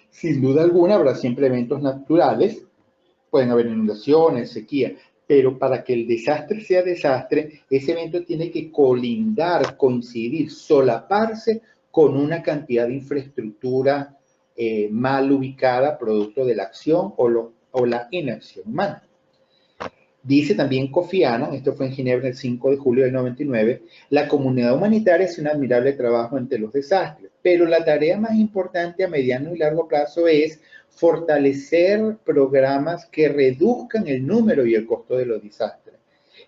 Speaker 1: Sin duda alguna habrá siempre eventos naturales, pueden haber inundaciones, sequía, pero para que el desastre sea desastre, ese evento tiene que colindar, coincidir, solaparse con una cantidad de infraestructura mal ubicada, producto de la acción o la inacción humana. Dice también Kofi Annan, esto fue en Ginebra el 5 de julio del 99, la comunidad humanitaria hace un admirable trabajo ante los desastres, pero la tarea más importante a mediano y largo plazo es fortalecer programas que reduzcan el número y el costo de los desastres.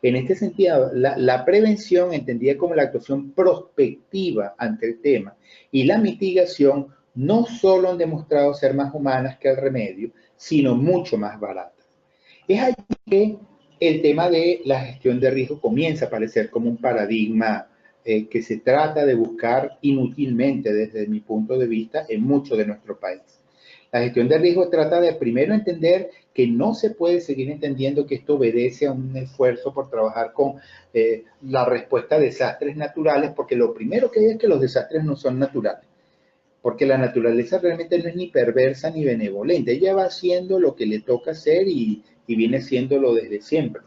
Speaker 1: En este sentido, la prevención, entendida como la actuación prospectiva ante el tema, y la mitigación no solo han demostrado ser más humanas que el remedio, sino mucho más baratas. Es allí que el tema de la gestión de riesgo comienza a aparecer como un paradigma que se trata de buscar inútilmente desde mi punto de vista en mucho de nuestro país. La gestión de riesgo trata de primero entender que no se puede seguir entendiendo que esto obedece a un esfuerzo por trabajar con la respuesta a desastres naturales, porque lo primero que hay es que los desastres no son naturales, porque la naturaleza realmente no es ni perversa ni benevolente, ella va haciendo lo que le toca hacer y viene haciéndolo desde siempre.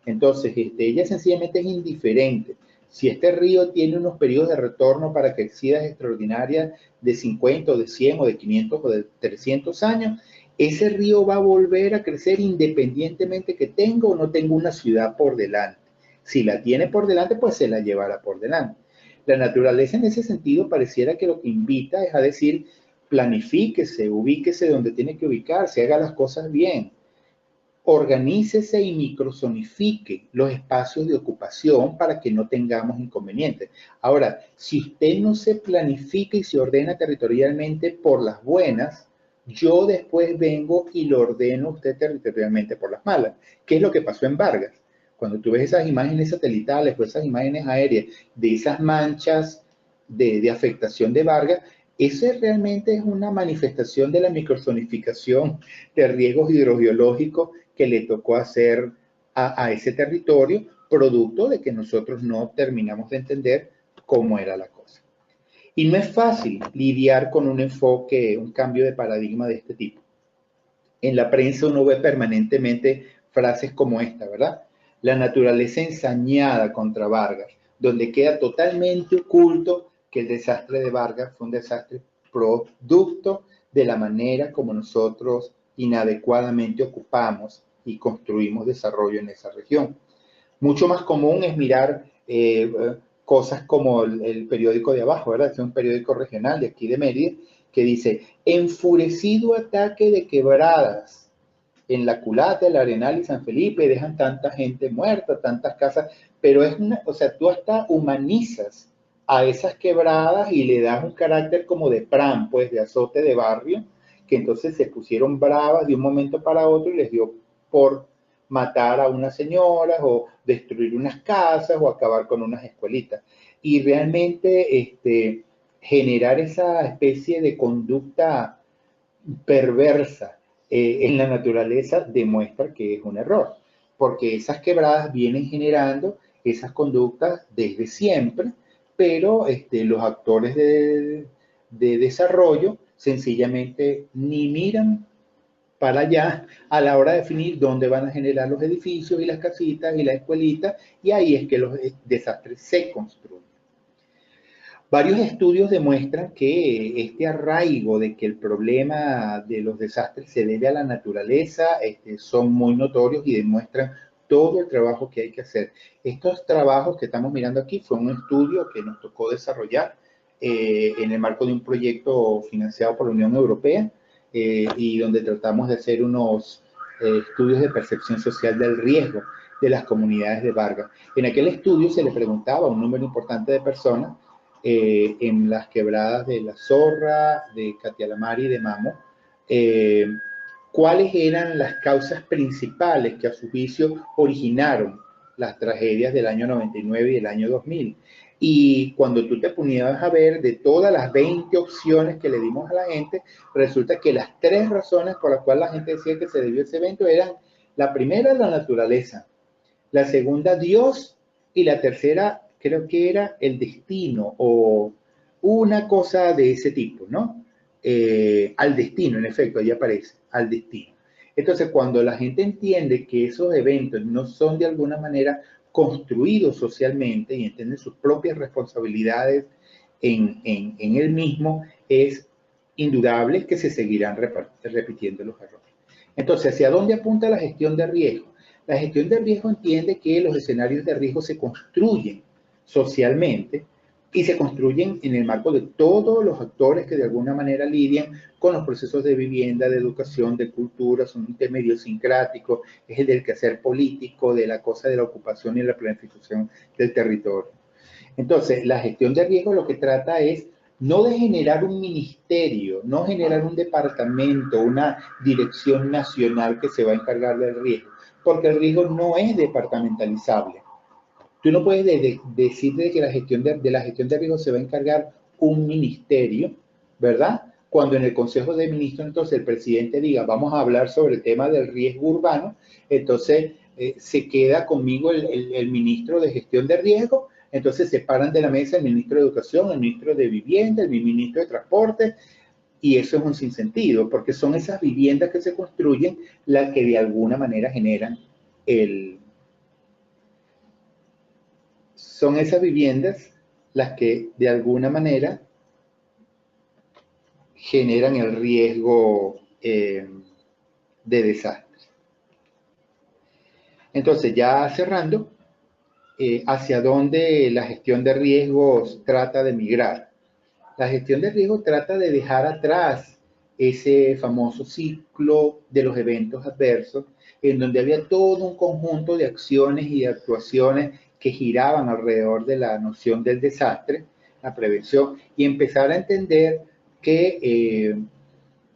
Speaker 1: Entonces, ella sencillamente es indiferente. Si este río tiene unos periodos de retorno para crecidas extraordinarias de 50 o de 100 o de 500 o de 300 años, ese río va a volver a crecer independientemente que tenga o no tenga una ciudad por delante. Si la tiene por delante, pues se la llevará por delante. La naturaleza en ese sentido pareciera que lo que invita es a decir, planifíquese, ubíquese donde tiene que ubicarse, haga las cosas bien, organícese y microzonifique los espacios de ocupación para que no tengamos inconvenientes. Ahora, si usted no se planifica y se ordena territorialmente por las buenas, yo después vengo y lo ordeno a usted territorialmente por las malas. ¿Qué es lo que pasó en Vargas? Cuando tú ves esas imágenes satelitales o esas imágenes aéreas de esas manchas de afectación de Vargas, eso realmente es una manifestación de la microzonificación de riesgos hidrogeológicos que le tocó hacer a ese territorio producto de que nosotros no terminamos de entender cómo era la cosa. Y no es fácil lidiar con un enfoque, un cambio de paradigma de este tipo. En la prensa uno ve permanentemente frases como esta, ¿verdad? La naturaleza ensañada contra Vargas, donde queda totalmente oculto que el desastre de Vargas fue un desastre producto de la manera como nosotros inadecuadamente ocupamos y construimos desarrollo en esa región. Mucho más común es mirar cosas como el periódico de abajo, ¿verdad? Es un periódico regional de aquí de Mérida que dice, enfurecido ataque de quebradas en la Culata, el Arenal y San Felipe, dejan tanta gente muerta, tantas casas, pero es una, o sea, tú hasta humanizas a esas quebradas y le das un carácter como de pram, pues de azote de barrio, que entonces se pusieron bravas de un momento para otro y les dio por matar a unas señoras o destruir unas casas o acabar con unas escuelitas. Y realmente generar esa especie de conducta perversa en la naturaleza demuestra que es un error, porque esas quebradas vienen generando esas conductas desde siempre, pero los actores de desarrollo sencillamente ni miran para allá a la hora de definir dónde van a generar los edificios y las casitas y las escuelitas, y ahí es que los desastres se construyen. Varios estudios demuestran que este arraigo de que el problema de los desastres se debe a la naturaleza son muy notorios y demuestran todo el trabajo que hay que hacer. Estos trabajos que estamos mirando aquí fue un estudio que nos tocó desarrollar en el marco de un proyecto financiado por la Unión Europea y donde tratamos de hacer unos estudios de percepción social del riesgo de las comunidades de Vargas. En aquel estudio se le preguntaba a un número importante de personas en las quebradas de La Zorra, de Catialamar y de Mamo, cuáles eran las causas principales que a su juicio originaron las tragedias del año 99 y del año 2000. Y cuando tú te ponías a ver de todas las 20 opciones que le dimos a la gente, resulta que las 3 razones por las cuales la gente decía que se debió ese evento eran, la primera, la naturaleza, la segunda, Dios, y la tercera, creo que era el destino o una cosa de ese tipo, ¿no? Al destino, en efecto, ahí aparece, al destino. Entonces, cuando la gente entiende que esos eventos no son de alguna manera construidos socialmente y entienden sus propias responsabilidades en el mismo, es indudable que se seguirán repitiendo los errores. Entonces, ¿hacia dónde apunta la gestión de riesgo? La gestión de riesgo entiende que los escenarios de riesgo se construyen socialmente y se construyen en el marco de todos los actores que de alguna manera lidian con los procesos de vivienda, de educación, de cultura, son un tema idiosincrático, es el del quehacer político, de la cosa de la ocupación y la planificación del territorio. Entonces, la gestión de riesgo lo que trata es no de generar un ministerio, no generar un departamento, una dirección nacional que se va a encargar del riesgo, porque el riesgo no es departamentalizable. Tú no puedes decir que la gestión de riesgo se va a encargar un ministerio, ¿verdad? Cuando en el Consejo de Ministros entonces el presidente diga, vamos a hablar sobre el tema del riesgo urbano, entonces se queda conmigo el ministro de gestión de riesgo, entonces se paran de la mesa el ministro de Educación, el ministro de Vivienda, el ministro de Transporte, y eso es un sinsentido, porque son esas viviendas que se construyen las que de alguna manera generan son esas viviendas las que de alguna manera generan el riesgo de desastre. Entonces, ya cerrando, ¿hacia dónde la gestión de riesgos trata de migrar? La gestión de riesgos trata de dejar atrás ese famoso ciclo de los eventos adversos, en donde había todo un conjunto de acciones y de actuaciones que giraban alrededor de la noción del desastre, la prevención, y empezar a entender que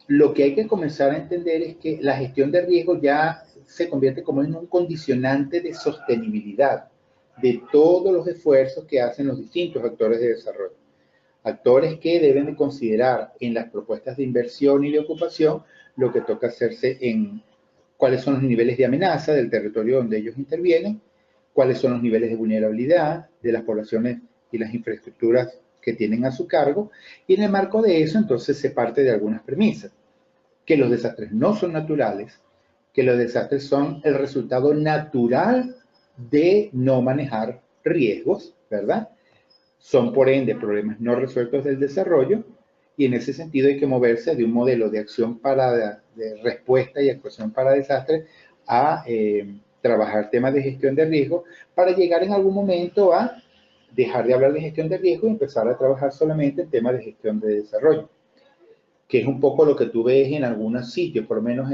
Speaker 1: lo que hay que comenzar a entender es que la gestión de riesgo ya se convierte como en un condicionante de sostenibilidad de todos los esfuerzos que hacen los distintos actores de desarrollo. Actores que deben de considerar en las propuestas de inversión y de ocupación lo que toca hacerse en cuáles son los niveles de amenaza del territorio donde ellos intervienen, cuáles son los niveles de vulnerabilidad de las poblaciones y las infraestructuras que tienen a su cargo, y en el marco de eso entonces se parte de algunas premisas, que los desastres no son naturales, que los desastres son el resultado natural de no manejar riesgos, ¿verdad? Son por ende problemas no resueltos del desarrollo, y en ese sentido hay que moverse de un modelo de acción de respuesta y actuación para desastres a trabajar temas de gestión de riesgo para llegar en algún momento a dejar de hablar de gestión de riesgo y empezar a trabajar solamente en temas de gestión de desarrollo, que es un poco lo que tú ves en algunos sitios, por lo menos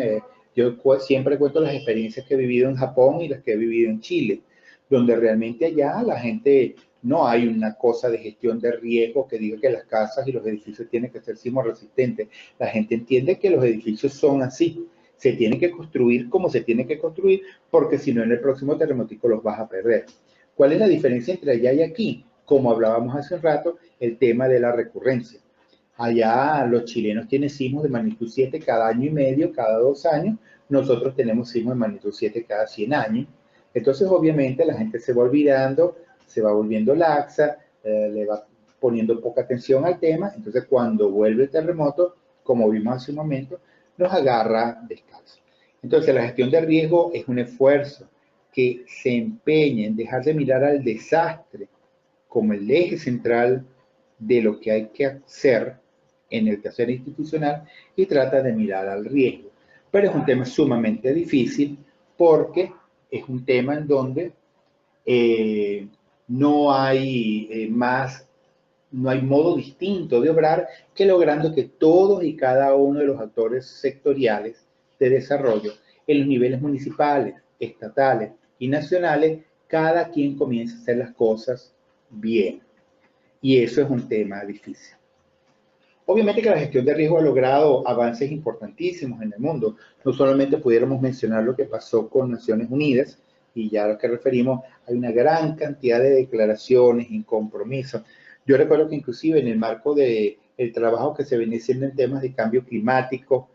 Speaker 1: yo siempre cuento las experiencias que he vivido en Japón y las que he vivido en Chile, donde realmente allá la gente no hay una cosa de gestión de riesgo que diga que las casas y los edificios tienen que ser sismo resistentes. La gente entiende que los edificios son así, se tienen que construir como se tienen que construir, porque si no en el próximo terremotico los vas a perder. ¿Cuál es la diferencia entre allá y aquí? Como hablábamos hace un rato, el tema de la recurrencia. Allá los chilenos tienen sismos de magnitud 7 cada año y medio, cada 2 años. Nosotros tenemos sismos de magnitud 7 cada 100 años. Entonces, obviamente, la gente se va olvidando, se va volviendo laxa, le va poniendo poca atención al tema. Entonces, cuando vuelve el terremoto, como vimos hace un momento, nos agarra descalzo. Entonces, la gestión de riesgo es un esfuerzo que se empeña en dejar de mirar al desastre como el eje central de lo que hay que hacer en el quehacer institucional y trata de mirar al riesgo. Pero es un tema sumamente difícil porque es un tema en donde no hay no hay modo distinto de obrar que logrando que todos y cada uno de los actores sectoriales de desarrollo en los niveles municipales, estatales y nacionales, cada quien comience a hacer las cosas bien. Y eso es un tema difícil. Obviamente que la gestión de riesgo ha logrado avances importantísimos en el mundo. No solamente pudiéramos mencionar lo que pasó con Naciones Unidas, y ya a lo que referimos, hay una gran cantidad de declaraciones y compromisos. Yo recuerdo que inclusive en el marco del trabajo que se venía haciendo en temas de cambio climático,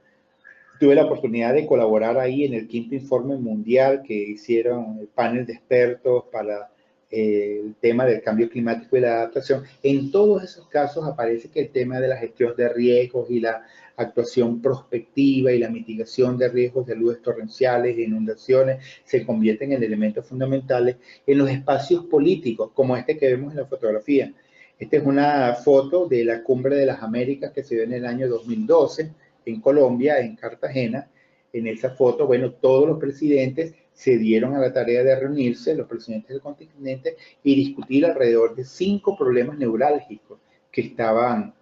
Speaker 1: tuve la oportunidad de colaborar ahí en el quinto informe mundial que hicieron el panel de expertos para el tema del cambio climático y la adaptación. En todos esos casos aparece que el tema de la gestión de riesgos y la actuación prospectiva y la mitigación de riesgos de aludes torrenciales e inundaciones se convierten en elementos fundamentales en los espacios políticos, como este que vemos en la fotografía. Esta es una foto de la Cumbre de las Américas que se dio en el año 2012 en Colombia, en Cartagena. En esa foto, bueno, todos los presidentes se dieron a la tarea de reunirse, los presidentes del continente, y discutir alrededor de 5 problemas neurálgicos que estaban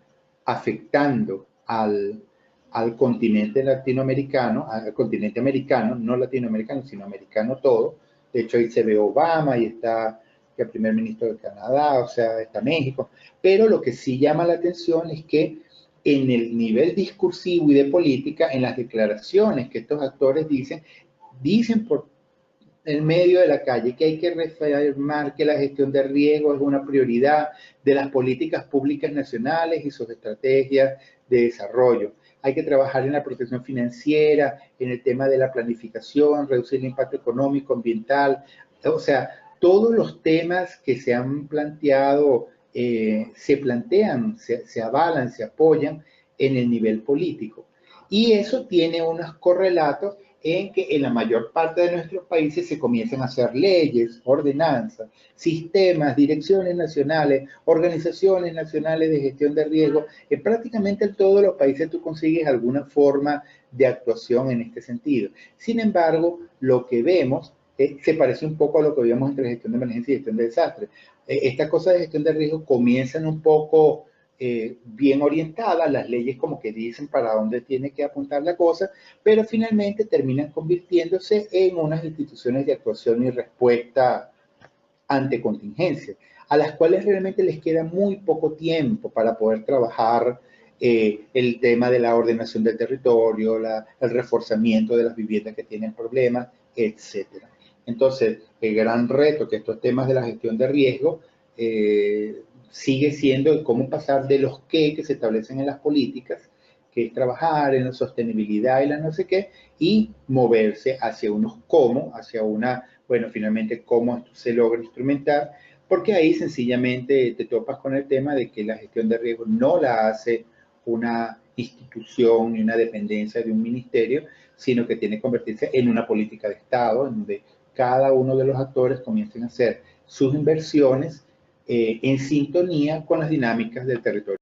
Speaker 1: afectando al continente latinoamericano, al continente americano, no latinoamericano, sino americano todo. De hecho, ahí se ve Obama y está el primer ministro de Canadá, o sea, está México. Pero lo que sí llama la atención es que en el nivel discursivo y de política, en las declaraciones que estos actores dicen por el medio de la calle que hay que reafirmar que la gestión de riesgo es una prioridad de las políticas públicas nacionales y sus estrategias de desarrollo. Hay que trabajar en la protección financiera, en el tema de la planificación, reducir el impacto económico, ambiental, o sea, todos los temas que se han planteado se plantean, se avalan, se apoyan en el nivel político. Y eso tiene unos correlatos en que en la mayor parte de nuestros países se comienzan a hacer leyes, ordenanzas, sistemas, direcciones nacionales, organizaciones nacionales de gestión de riesgo. En prácticamente en todos los países tú consigues alguna forma de actuación en este sentido. Sin embargo, lo que vemos se parece un poco a lo que vimos entre gestión de emergencia y gestión de desastre. Estas cosas de gestión de riesgo comienzan un poco bien orientadas, las leyes como que dicen para dónde tiene que apuntar la cosa, pero finalmente terminan convirtiéndose en unas instituciones de actuación y respuesta ante contingencias, a las cuales realmente les queda muy poco tiempo para poder trabajar el tema de la ordenación del territorio, el reforzamiento de las viviendas que tienen problemas, etcétera. Entonces, el gran reto que estos temas de la gestión de riesgo sigue siendo cómo pasar de los que se establecen en las políticas, que es trabajar en la sostenibilidad y la no sé qué, y moverse hacia unos cómo, hacia bueno, finalmente cómo esto se logra instrumentar, porque ahí sencillamente te topas con el tema de que la gestión de riesgo no la hace una institución ni una dependencia de un ministerio, sino que tiene que convertirse en una política de Estado, en donde cada uno de los actores comiencen a hacer sus inversiones en sintonía con las dinámicas del territorio.